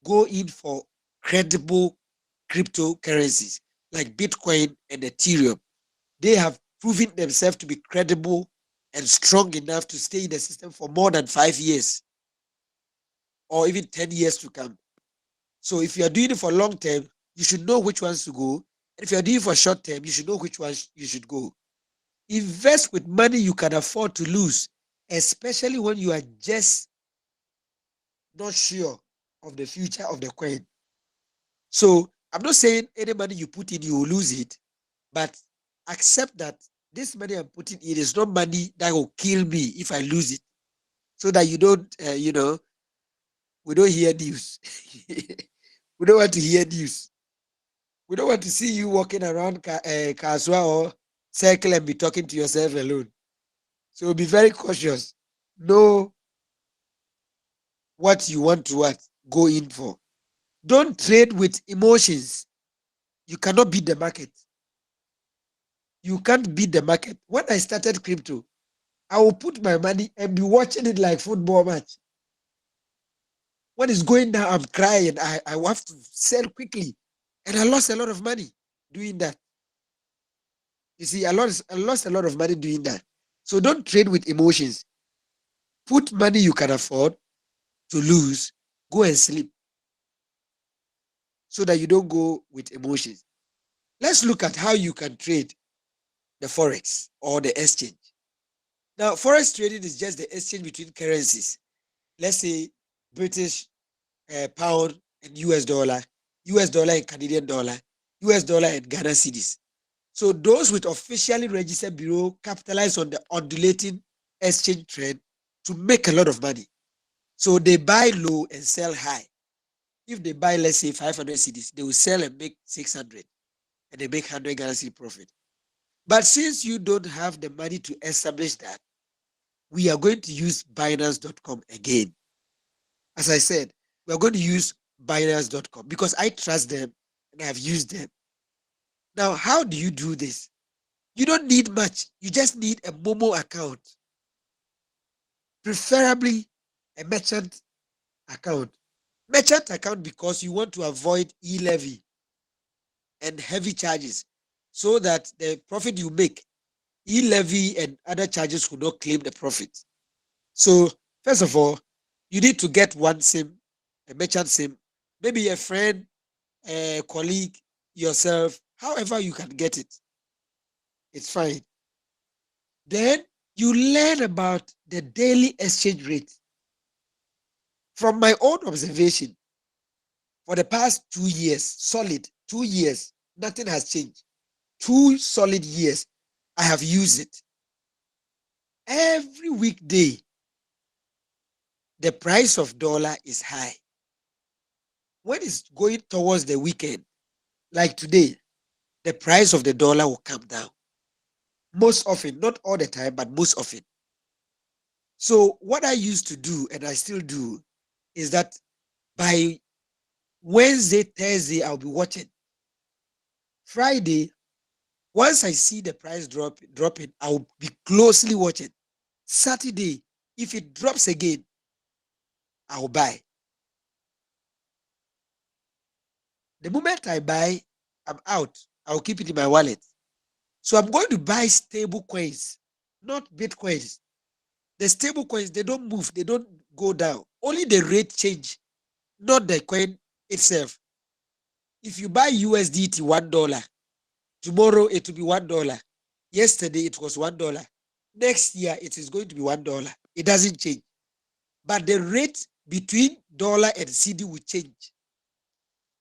go in for credible cryptocurrencies like Bitcoin and Ethereum. They have proving themselves to be credible and strong enough to stay in the system for more than 5 years or even 10 years to come. So if you are doing it for long term, you should know which ones to go. And if you are doing it for short term, you should know which ones you should go. Invest with money you can afford to lose, especially when you are just not sure of the future of the coin. So I'm not saying any money you put in, you will lose it, but accept that this money I'm putting in is not money that will kill me if I lose it. So that you don't, we don't hear news. We don't want to hear news. We don't want to see you walking around Kaswa or circle and be talking to yourself alone. So be very cautious. Know what you want to go in for. Don't trade with emotions. You cannot beat the market. You can't beat the market. When I started crypto, I will put my money and be watching it like football match. When it's going down, I'm crying. I have to sell quickly. And I lost a lot of money doing that. You see, I lost a lot of money doing that. So don't trade with emotions. Put money you can afford to lose. Go and sleep so that you don't go with emotions. Let's look at how you can trade the Forex or the exchange. Now, Forex trading is just the exchange between currencies. Let's say British pound and US dollar and Canadian dollar, US dollar and Ghana cedis. So those with officially registered bureau capitalize on the undulating exchange trend to make a lot of money. So they buy low and sell high. If they buy, let's say 500 cedis, they will sell and make 600 and they make 100 Ghana cedi profit. But since you don't have the money to establish that, we are going to use binance.com again. As I said, we are going to use binance.com because I trust them and I have used them. Now, how do you do this? You don't need much. You just need a Momo account, preferably a merchant account. Merchant account because you want to avoid e-levy and heavy charges so that the profit you make, e-levy and other charges will not claim the profit. So, first of all, you need to get one SIM, a merchant SIM, maybe a friend, a colleague, yourself, however you can get it. It's fine. Then you learn about the daily exchange rate. From my own observation, for the past 2 years, solid 2 years, nothing has changed. 2 solid years, I have used it. Every weekday, the price of dollar is high. When it's going towards the weekend, like today, the price of the dollar will come down. Most often, not all the time, but most often. So what I used to do, and I still do, is that by Wednesday, Thursday, I'll be watching. Friday, once I see the price dropping, I'll be closely watching. Saturday, if it drops again, I'll buy. The moment I buy, I'm out. I'll keep it in my wallet. So I'm going to buy stable coins, not Bitcoins. The stable coins, they don't move, they don't go down. Only the rate change, not the coin itself. If you buy USDT $1, tomorrow it will be $1. Yesterday it was $1. Next year it is going to be $1. It doesn't change. But the rate between dollar and CD will change.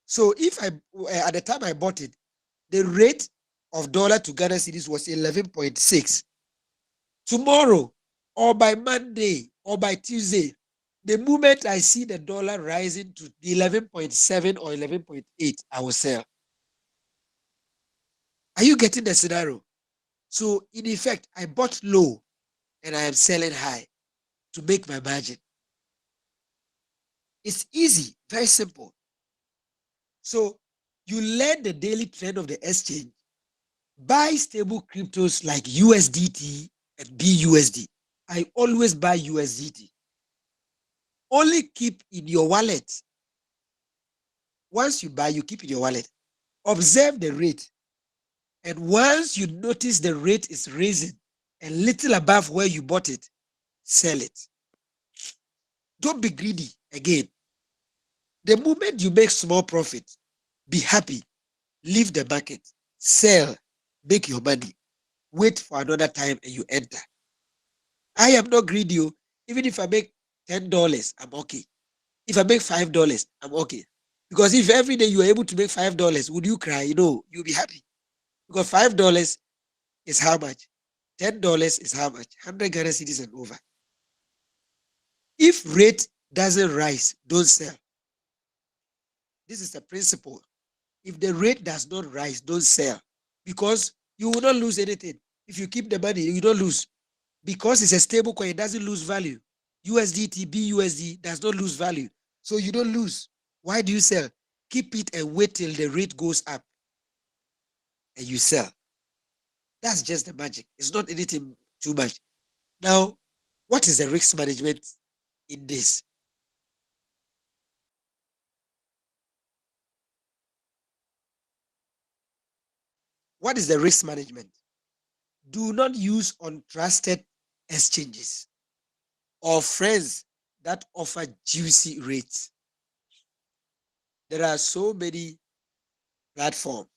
So if at the time I bought it, the rate of dollar to Ghana cedis was 11.6. Tomorrow or by Monday or by Tuesday, the moment I see the dollar rising to 11.7 or 11.8, I will sell. Are you getting the scenario? So in effect, I bought low and I am selling high to make my margin. It's easy, very simple. So you learn the daily trend of the exchange, buy stable cryptos like USDT and BUSD. I always buy USDT. Only keep in your wallet. Once you buy, you keep in your wallet. Observe the rate And once you notice the rate is raising a little above where you bought it, sell it. Don't be greedy again. The moment you make small profit, be happy, leave the market, sell, make your money, wait for another time and you enter. I am not greedy. Even if I make $10, I'm okay. If I make $5, I'm okay. Because if every day you are able to make $5, would you cry? No, you'll be happy. Because $5 is how much? $10 is how much? 100 Ghana cedis and over. If rate doesn't rise, don't sell. This is the principle. If the rate does not rise, don't sell. Because you will not lose anything. If you keep the money, you don't lose. Because it's a stable coin, it doesn't lose value. USDT, BUSD does not lose value. So you don't lose. Why do you sell? Keep it and wait till the rate goes up and you sell. That's just the magic. It's not anything too much. Now, what is the risk management in this? What is the risk management? Do not use untrusted exchanges or friends that offer juicy rates. There are so many platforms.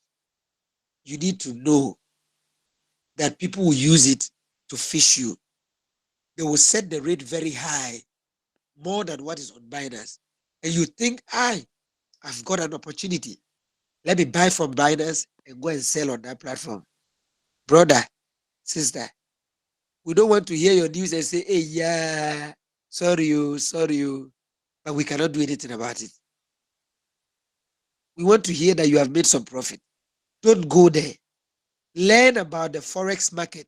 You need to know that people will use it to fish you. They will set the rate very high, more than what is on Binance. And you think, I've got an opportunity. Let me buy from Binance and go and sell on that platform. Brother, sister, we don't want to hear your news and say, hey, yeah, sorry you, but we cannot do anything about it. We want to hear that you have made some profit. Don't go there. Learn about the Forex market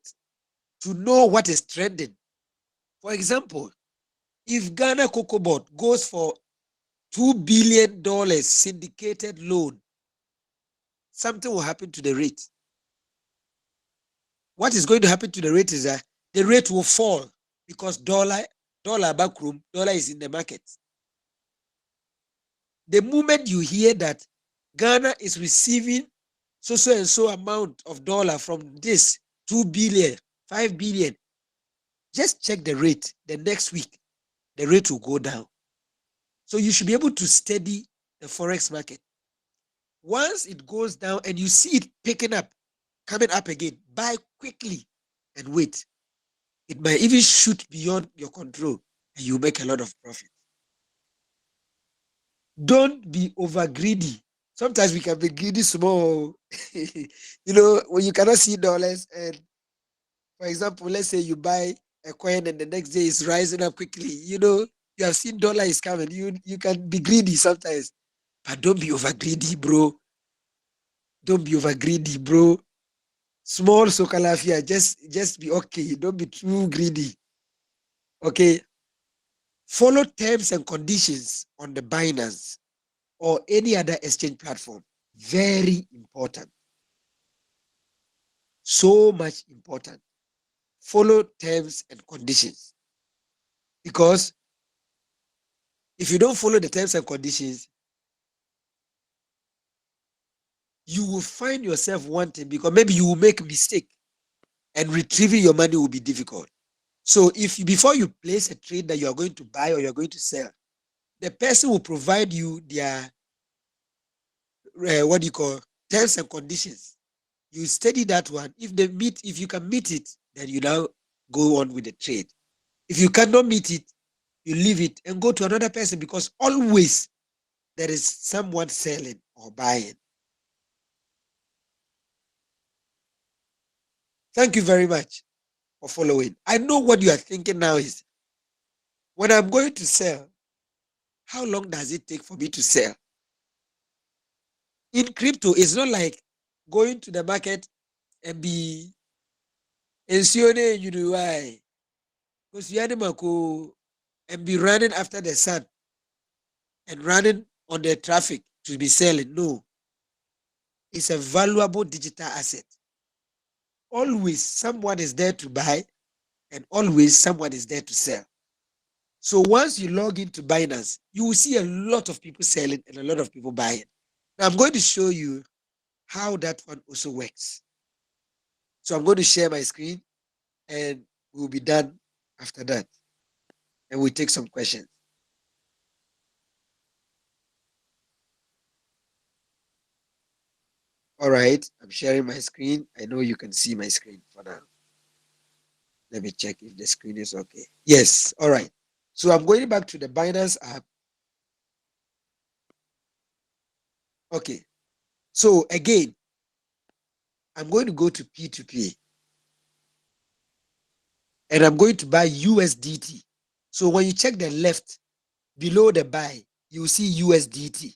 to know what is trending. For example, if Ghana Cocoa Board goes for $2 billion syndicated loan, something will happen to the rate. What is going to happen to the rate is that the rate will fall because dollar backroom, dollar is in the market. The moment you hear that Ghana is receiving so and so amount of dollar from this 2 billion, 5 billion, just check the rate. The next week, the rate will go down. So you should be able to study the Forex market. Once it goes down and you see it picking up, coming up again, buy quickly and wait. It might even shoot beyond your control and you make a lot of profit. Don't be over greedy. Sometimes we can be greedy small. When you cannot see dollars, and for example, let's say you buy a coin and the next day it's rising up quickly. You have seen dollar is coming. You can be greedy sometimes, but don't be over greedy, bro. Don't be over greedy, bro. Small sokalafia, just be okay. Don't be too greedy. Okay. Follow terms and conditions on the Binance or any other exchange platform. Very important. So much important. Follow terms and conditions. Because if you don't follow the terms and conditions, you will find yourself wanting, because maybe you will make a mistake and retrieving your money will be difficult. So before you place a trade that you are going to buy or you're going to sell, the person will provide you their terms and conditions. You study that one. If you can meet it, then you now go on with the trade. If you cannot meet it, you leave it and go to another person, because always there is someone selling or buying. Thank you very much for following. I know what you are thinking now is, when I'm going to sell, how long does it take for me to sell? In crypto, it's not like going to the market and be ensuring you do why. Because you and be running after the sun and running on the traffic to be selling. No. It's a valuable digital asset. Always someone is there to buy and always someone is there to sell. So once you log into Binance, you will see a lot of people selling and a lot of people buying. Now I'm going to show you how that one also works. So I'm going to share my screen and we'll be done after that. And we'll take some questions. All right, I'm sharing my screen. I know you can see my screen for now. Let me check if the screen is okay. Yes, all right. So I'm going back to the Binance app. Okay, so again, I'm going to go to P2P and I'm going to buy USDT. So when you check the left below the buy, you see USDT.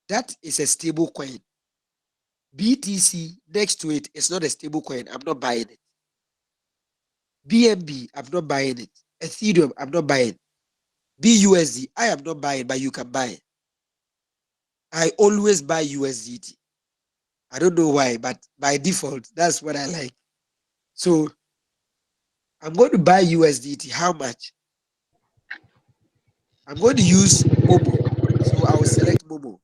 That is a stable coin. BTC next to it is not a stable coin. I'm not buying it. BNB, I'm not buying it. Ethereum, I'm not buying. BUSD, I am not buying, but you can buy. I always buy USDT. I don't know why, but by default, that's what I like. So I'm going to buy USDT. How much? I'm going to use Momo. So I will select Momo.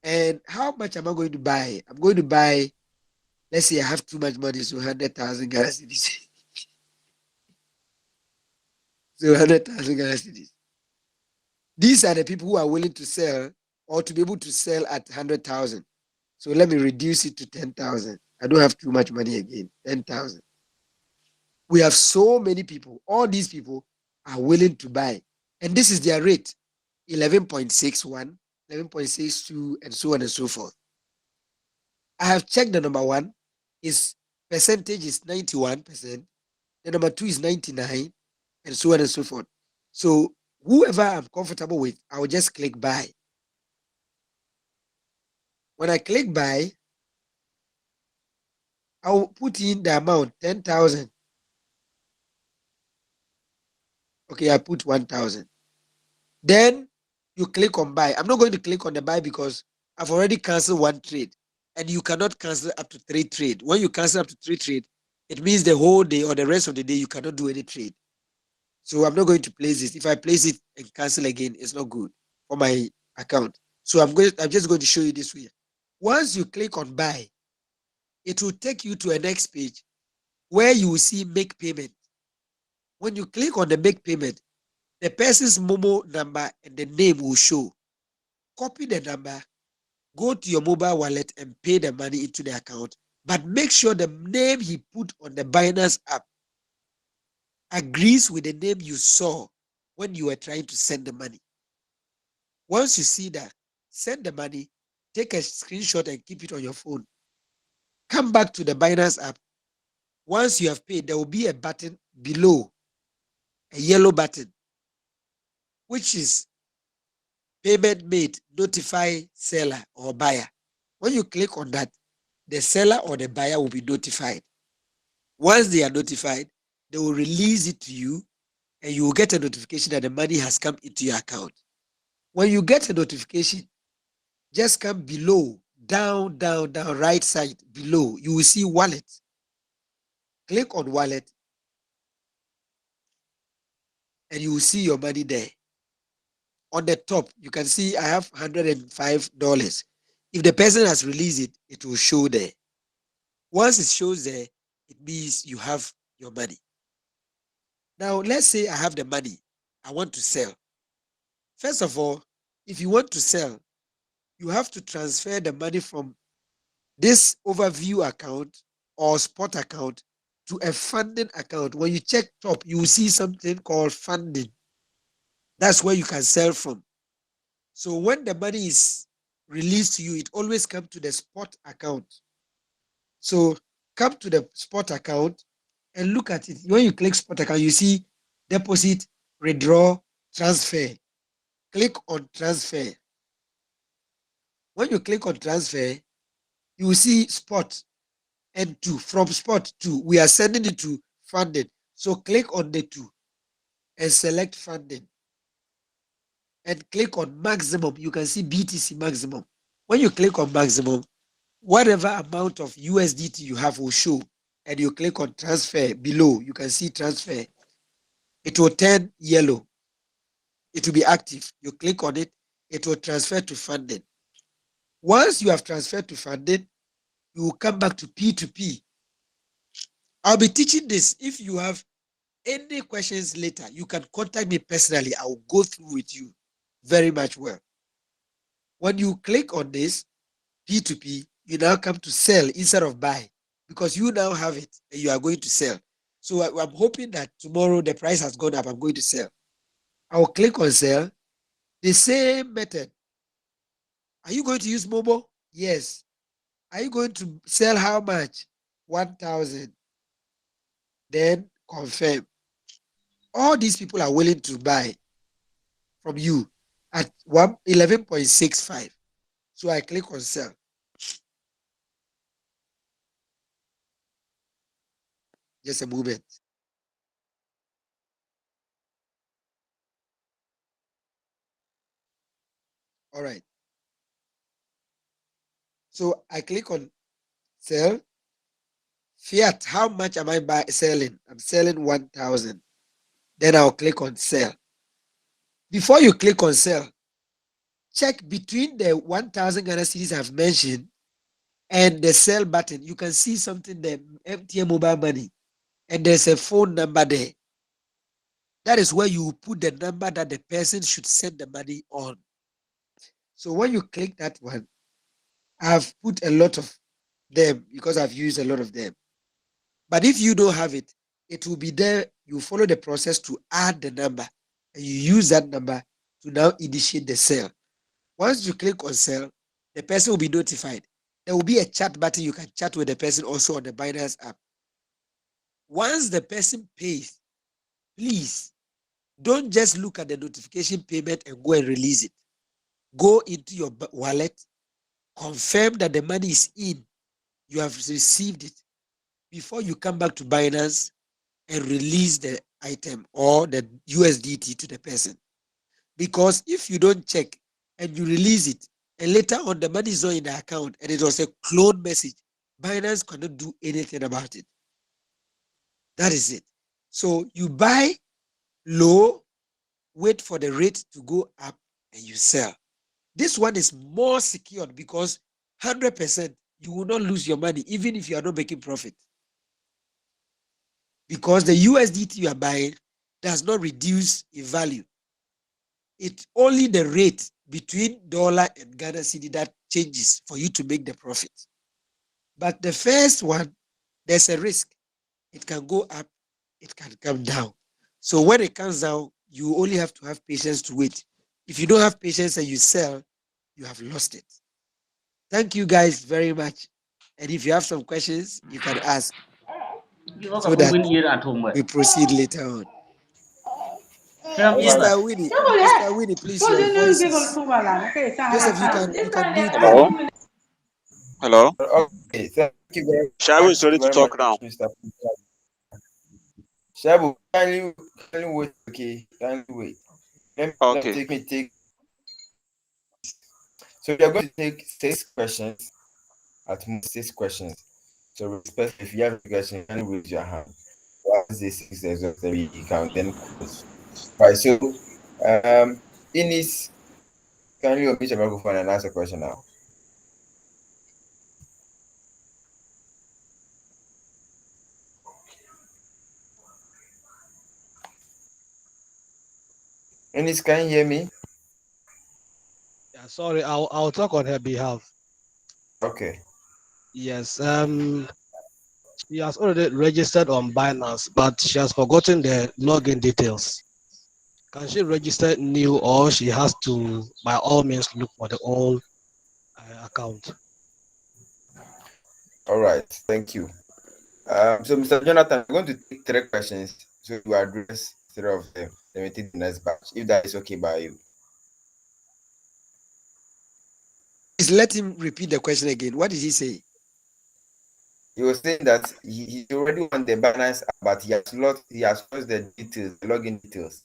And how much am I going to buy? I'm going to buy, let's say I have too much money, so 100,000 Ghana cedis. So 100,000 Ghana cedis. These are the people who are willing to sell or to be able to sell at 100,000. So let me reduce it to 10,000. I don't have too much money again. 10,000. We have so many people. All these people are willing to buy. And this is their rate, 11.61, 11.62, and so on and so forth. I have checked the number one. Its percentage is 91%. The number two is 99, and so on and so forth. So whoever I'm comfortable with, I will just click buy. When I click buy, I'll put in the amount 10,000. Okay, I put 1,000. Then you click on buy. I'm not going to click on the buy because I've already canceled one trade, and you cannot cancel up to 3 trade. When you cancel up to 3 trade, it means the whole day or the rest of the day you cannot do any trade. So I'm not going to place it. If I place it and cancel again, it's not good for my account. So I'm just going to show you this way. Once you click on buy, it will take you to a next page where you will see make payment. When you click on the make payment, the person's Momo number and the name will show. Copy the number, go to your mobile wallet and pay the money into the account. But make sure the name he put on the Binance app agrees with the name you saw when you were trying to send the money. Once you see that, send the money, take a screenshot and keep it on your phone. Come back to the Binance app. Once you have paid, there will be a button below, a yellow button, which is payment made, notify seller or buyer. When you click on that, the seller or the buyer will be notified. Once they are notified, they will release it to you and you will get a notification that the money has come into your account. When you get a notification, just come below, down, right side below. You will see wallet. Click on wallet and you will see your money there. On the top, you can see I have $105. If the person has released it, it will show there. Once it shows there, it means you have your money. Now, let's say I have the money. I want to sell. First of all, if you want to sell, you have to transfer the money from this overview account or spot account to a funding account. When you check top, you will see something called funding. That's where you can sell from. So when the money is released to you, it always comes to the spot account. So come to the spot account and look at it. When you click spot account, you see deposit, withdraw, transfer. Click on transfer. When you click on transfer, you will see spot and two. From spot to, we are sending it to funding. So click on the two and select funding. And click on maximum. You can see BTC maximum. When you click on maximum, whatever amount of USDT you have will show. And you click on transfer below. You can see transfer. It will turn yellow. It will be active. You click on it, it will transfer to funding. Once you have transferred to funding, you will come back to P2P. I'll be teaching this. If you have any questions later, you can contact me personally. I will go through with you very much well. When you click on this P2P, you now come to sell instead of buy, because you now have it and you are going to sell. So I'm hoping that tomorrow the price has gone up. I'm going to sell. I will click on sell. The same method. Are you going to use mobile? Yes. Are you going to sell how much? 1,000. Then confirm. All these people are willing to buy from you at 11.65. So I click on sell. Just a moment. All right. So I click on sell. Fiat, how much am I selling? I'm selling 1,000. Then I'll click on sell. Before you click on sell, check between the 1,000 Ghana cedis I've mentioned and the sell button. You can see something there, MTN mobile money, and there's a phone number there. That is where you put the number that the person should send the money on. So when you click that one, I've put a lot of them because I've used a lot of them. But if you don't have it, it will be there. You follow the process to add the number, and you use that number to now initiate the sale. Once you click on sell, the person will be notified. There will be a chat button. You can chat with the person also on the Binance app. Once the person pays, please don't just look at the notification payment and go and release it. Go into your wallet, confirm that the money is in, you have received it, before you come back to Binance and release the item or the USDT to the person. Because if you don't check and you release it, and later on the money is not in the account and it was a clone message, Binance cannot do anything about it. That is it. So you buy low, wait for the rate to go up, and you sell. This one is more secured because 100% you will not lose your money even if you are not making profit. Because the USDT you are buying does not reduce in value. It's only the rate between dollar and Ghana cedi that changes for you to make the profit. But the first one, there's a risk. It can go up, it can come down. So when it comes down, you only have to have patience to wait. If you don't have patience and you sell, you have lost it. Thank you guys very much. And if you have some questions, you can ask so that we proceed later on. All right. Mr. Winnie, please, your voice is. Joseph, you can mute them. Hello? Hello? Okay. Thank you very Shabu is much. ready to Very talk much, now. Mr. Shabu, kindly wait. Okay, kindly wait. Let Okay. me take. So we are going to take 6 questions, at most 6 questions. So respect, if you have a question, kindly raise your hand. Once the 6 exhausted, we can then close. Right. So, Inis, kindly unmute your microphone and ask a question now. Inis, can you hear me? Yeah, sorry, I'll talk on her behalf. Okay. Yes, she has already registered on Binance, but she has forgotten the login details. Can she register new, or she has to, by all means, look for the old account? All right. Thank you. So, Mr. Jonathan, I'm going to take 3 questions. So you address 3 of them. Then we take the next batch, if that is okay by you. Please let him repeat the question again. What did he say? He was saying that he already on the Binance app, but he has lost the details, the login details.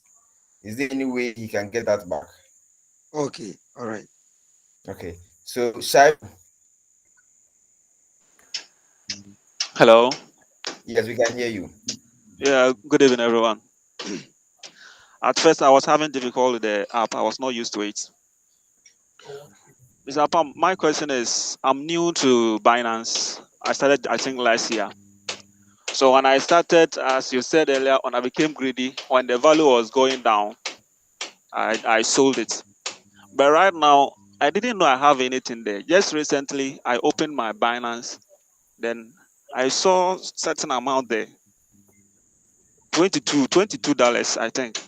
Is there any way he can get that back? Okay, all right. Okay. So Shai, Hello? yes, we can hear you. Yeah, good evening, everyone. At first, I was having difficulty with the app. I was not used to it. Mr. Pam, my question is, I'm new to Binance. I started, I think, last year. So when I started, as you said earlier, when I became greedy, when the value was going down, I sold it. But right now, I didn't know I have anything there. Just recently, I opened my Binance. Then I saw certain amount there, $22, I think.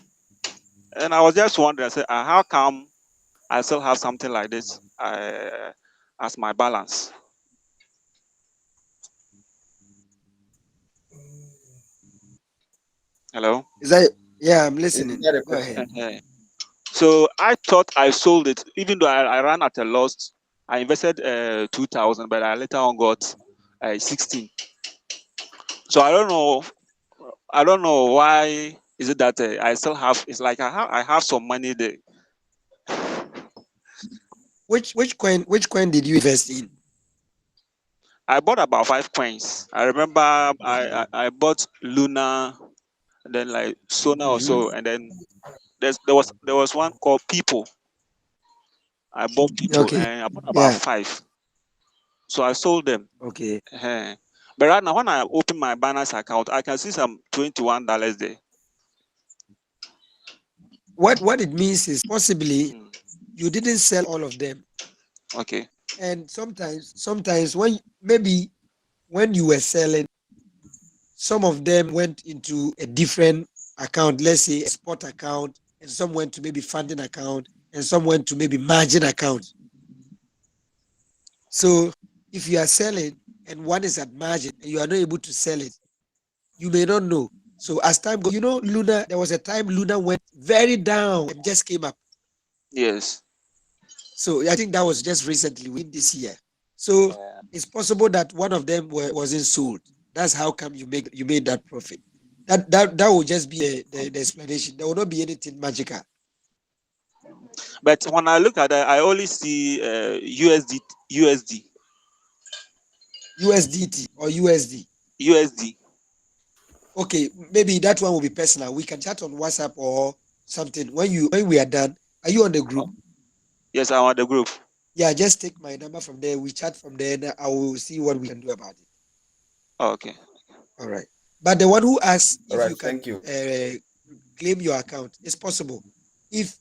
And I was just wondering, I said, how come I still have something like this as my balance? Hello? Is that? Yeah, I'm Is listening. that a Go ahead. question? So I thought I sold it, even though I ran at a loss. I invested 2,000, but I later on got 16. So I don't know. I don't know why is it that I still have. It's like I have some money there. Which coin did you invest in? I bought about 5 coins. I remember I bought Luna, and then like Sona or Mm-hmm. so, and then there was one called People. I bought People Okay. and I bought about Yeah. five. So I sold them. Okay. Eh. But right now when I open my Binance account, I can see some $21 there. What it means is possibly Mm, you didn't sell all of them, okay. and sometimes when maybe when you were selling, some of them went into a different account, let's say a spot account, and some went to maybe funding account, and some went to maybe margin account. So if you are selling and one is at margin and you are not able to sell it, you may not know. So as time goes, Luna, there was a time Luna went very down and just came up. Yes. So I think that was just recently within this year. So Yeah. it's possible that one of them wasn't sold. That's how come you made that profit. That will just be the explanation. There will not be anything magical. But when I look at that, I only see USD. USDT or USD. USD. Okay, maybe that one will be personal. We can chat on WhatsApp or something. When we are done, are you on the group? Yes, I want the group. Yeah, just take my number from there. We chat from there, and I will see what we can do about it. Okay. All right. But the one who asks All if right, you can thank you. claim your account, it's possible. If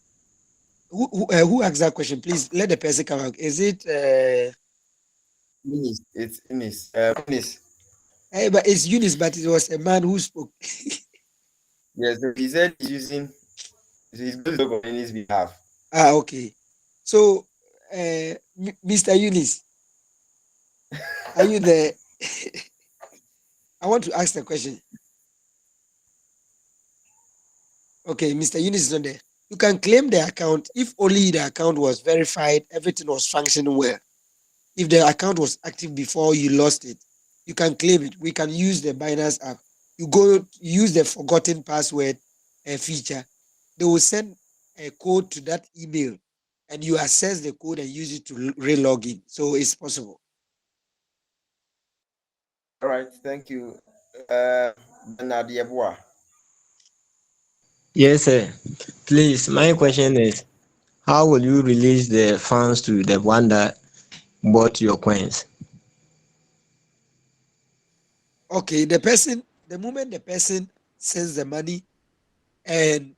who asked that question? Please let the person come out. Is it? Minis, it's Minis. Minis. But it's Eunice, but it was a man who spoke. Yes, so he said he's going to talk on his behalf. Okay. So, Mr. Eunice, are you there? I want to ask the question. Okay, Mr. Eunice is not there. You can claim the account if only the account was verified, everything was functioning well. If the account was active before you lost it, you can claim it. We can use the Binance app. You go use the forgotten password feature. They will send a code to that email, and you access the code and use it to re-log in. So it's possible. All right, thank you. Bernard Yeboah. Yes, sir. Please, my question is, how will you release the funds to the one that bought your coins? Okay, the moment the person sends the money and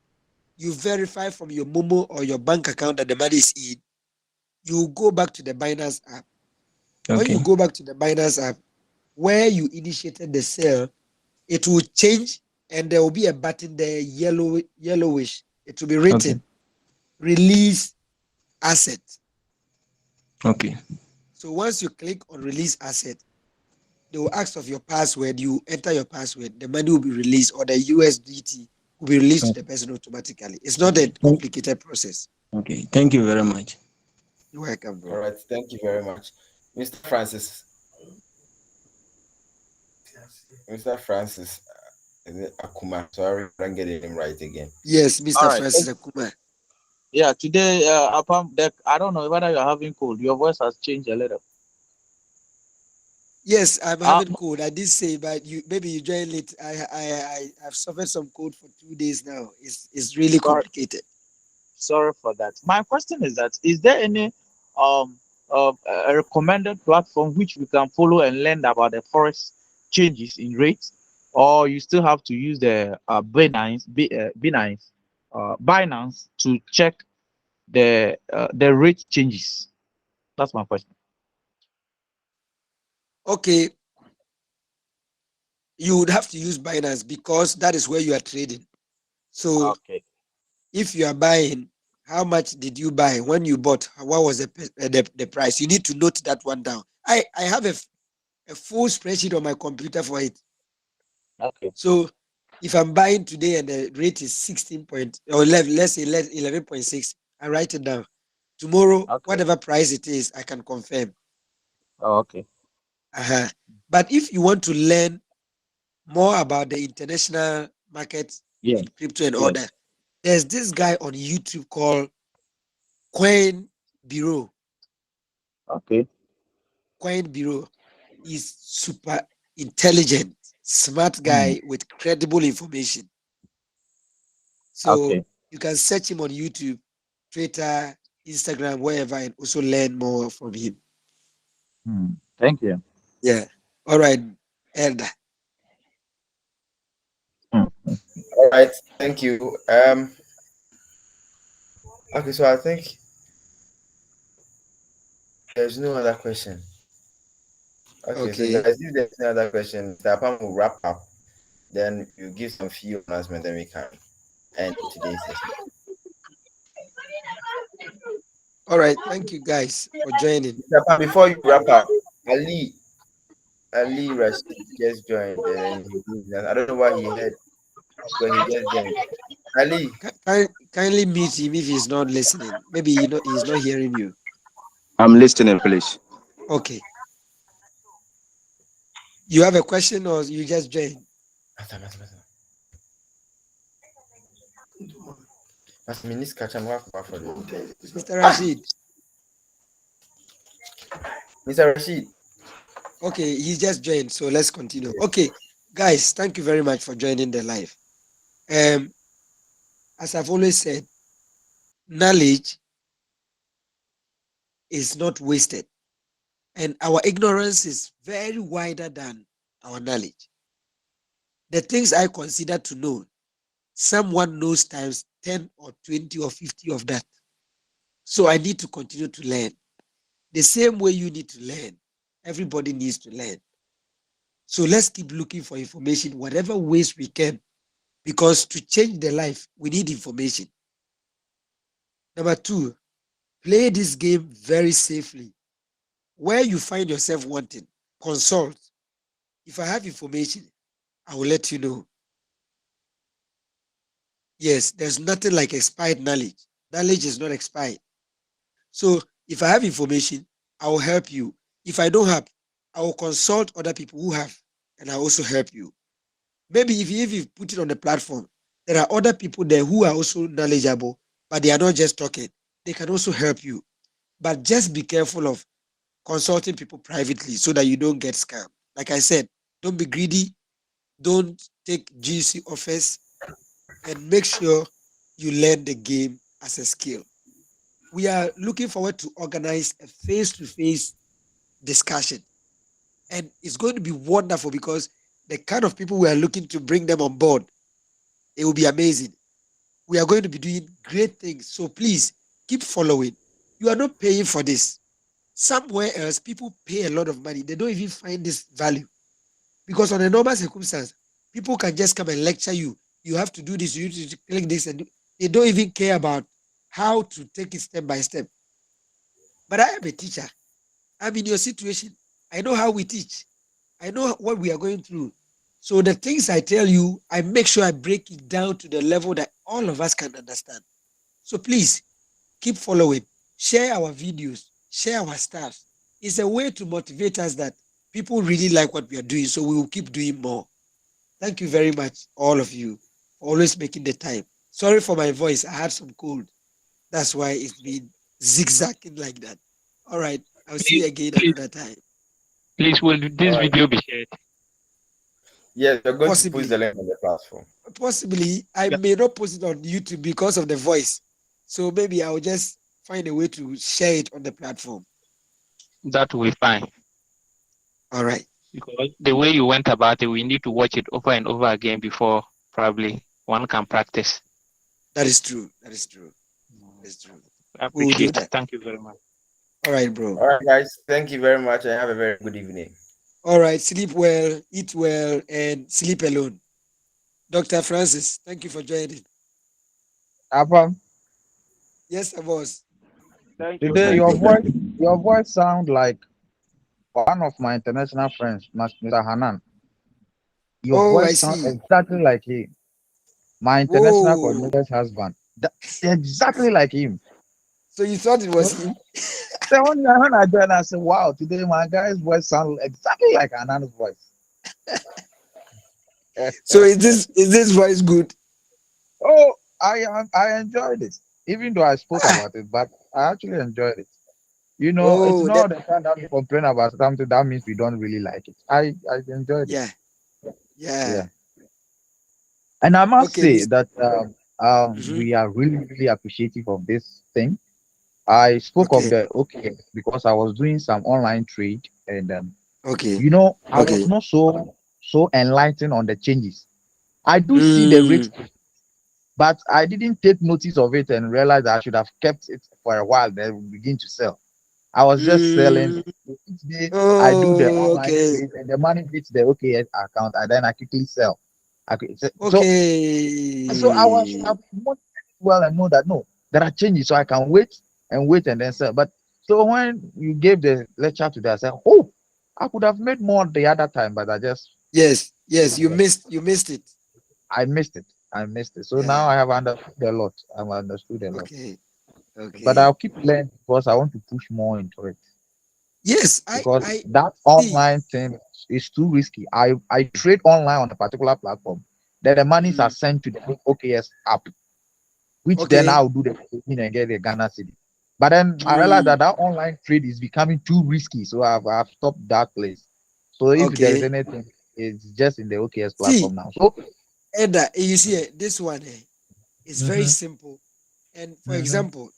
you verify from your Momo or your bank account that the money is in, you go back to the Binance app. When you Okay, go back to the Binance app, where you initiated the sale, it will change and there will be a button there, yellowish. It will be okay, written release asset. okay, So once you click on release asset, they will ask of your password. You enter your password, the money will be released, or the USDT will be released to o- the person automatically. It's not a okay. complicated process. Okay, thank you very much. You're welcome, All bro. right, thank you very much. Mr. Francis. Mr. Francis is it Akuma. Sorry, I don't get the name right again. Yes, All Mr. right. Francis Akuma. Yeah, today, I don't know whether you're having cold. Your voice has changed a little. Yes, I'm having Um, cold. I did say, but you joined late. I've suffered some cold for 2 days now. It's really sorry, complicated. sorry for that. My question is that is there any a recommended platform which we can follow and learn about the forex changes in rates, or you still have to use the Binance to check the rate changes? That's my question. Okay, you would have to use Binance because that is where you are trading. So Okay. if you are buying, how much did you buy? When you bought, what was the price? You need to note that one down. I have a full spreadsheet on my computer for it. Okay. So if I'm buying today and the rate is 16 point or 11, let's say 11.6, I write it down. Tomorrow, Okay. whatever price it is, I can confirm. Oh, okay. Uh-huh. But if you want to learn more about the international market Yeah. in crypto and all Yeah. that, there's this guy on YouTube called Coin Bureau. Okay. Coin Bureau is super intelligent, smart Hmm. guy with credible information. So Okay. you can search him on YouTube, Twitter, Instagram, wherever, and also learn more from him. Hmm. Thank you. Yeah. All right, Elder. Hmm. All right, thank you. Okay, so I think there's no other question. Okay, so Okay. guys, if there's no other question, Mr. Apam will wrap up. Then you give some few announcements, then we can end today's session. All right. Thank you guys for joining. Mr. Apam, before you wrap up, Ali Rashid just joined, and then I don't know why he had, but he just joined. Ali, Kindly mute him if he's not listening. Maybe he's not hearing you. I'm listening, please. Okay. You have a question or you just joined? Mr. Rashid. Mr. Rashid. Okay, he just joined. So let's continue. Okay, guys, thank you very much for joining the live. Um, as I've always said, knowledge is not wasted, and our ignorance is very wider than our knowledge. The things I consider to know, someone knows times 10 or 20 or 50 of that. So I need to continue to learn. The same way you need to learn, everybody needs to learn. So let's keep looking for information, whatever ways we can, because to change the life, we need information. Number two, play this game very safely. Where you find yourself wanting, consult. If I have information, I will let you know. Yes, there's nothing like expired knowledge. Knowledge is not expired. So if I have information, I will help you. If I don't have, I will consult other people who have, and I also help you. Maybe if you put it on the platform, there are other people there who are also knowledgeable, but they are not just talking. They can also help you. But just be careful of consulting people privately so that you don't get scammed. Like I said, don't be greedy, don't take juicy offers, and make sure you learn the game as a skill. We are looking forward to organize a face-to-face discussion, and it's going to be wonderful because the kind of people we are looking to bring them on board, it will be amazing. We are going to be doing great things. So please keep following. You are not paying for this. Somewhere else, people pay a lot of money. They don't even find this value. Because on a normal circumstance, people can just come and lecture you. You have to do this, you need to click this, and they don't even care about how to take it step by step. But I am a teacher. I'm in your situation. I know how we teach. I know what we are going through. So the things I tell you, I make sure I break it down to the level that all of us can understand. So please keep following, share our videos, share our stuff. It's a way to motivate us that people really like what we are doing, so we will keep doing more. Thank you very much, all of you, for always making the time. Sorry for my voice, I had some cold. That's why it's been zigzagging like that. All right, I'll see you Please, again please, another time. please, will All this right. video be shared? Yes, we're going to post the Possibly, link on the platform. possibly, I Yeah. may not post it on YouTube because of the voice. So maybe I'll just find a way to share it on the platform. That will be fine. All right. Because the way you went about it, we need to watch it over and over again before probably one can practice. That is true. That is true. That's true. I We will do appreciate it. that. Thank you very much. All right, bro. All right, guys. Thank you very much and have a very good evening. All right. Sleep well, eat well, and sleep alone. Dr. Francis, thank you for joining. Abang, Yes, boss. Thank you. today Thank you. your voice sound like one of my international friends, Mr. Hanan. Your Oh, I voice sounds see. exactly like him. My international Whoa. coordinator's husband. Exactly like him. So you thought it was So, him? so when I joined, I said, wow, today my guy's voice sounds exactly like Hanan's voice. So is this voice good? Oh, I enjoyed it. Even though I spoke Ah, about it, but I actually enjoyed it. You know, it's oh, that not the time that we complain about something that means we don't really like it. I enjoyed it. yeah, yeah. Yeah. And I must Okay, say Miss. that Mhm. we are really appreciative of this thing. I spoke of Okay, the okay because I was doing some online trade and okay, you know I was okay. not so enlightened on the changes. I do see the Mm, risk, but I didn't take notice of it and realize I should have kept it for a while. Then begin to sell. I was just selling. mm. Each day I do the Oh, online okay, trade and the money hits the OKS account and then I quickly sell. So I was okay. I want well and know that no, there are changes, so I can wait and then sell. But so when you gave the lecture today, I said, oh, I could have made more the other time, but Yes, yes. You missed it. I missed it. I missed it. So now Yeah. I have understood a lot. I've understood a lot. Okay, But okay. I'll keep learning because I want to push more into it. Yes, I Because I that see. online thing is too risky. I trade online on a particular platform. Then the monies are Mm, sent to the OKS app, which then okay. I'll do the trading and get the Ghana city. But then I realized Mm, that online trade is becoming too risky, so I've stopped that place. So if there is okay. anything, it's just in the OKS See, platform now. So Eda, you see, this one is very mhm, simple. And for mhm. example,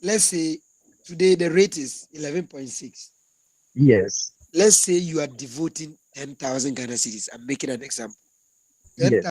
let's say today the rate is 11.6. Yes, Let's say you are devoting 10,000 Ghana cedis. I'm making an example. yes.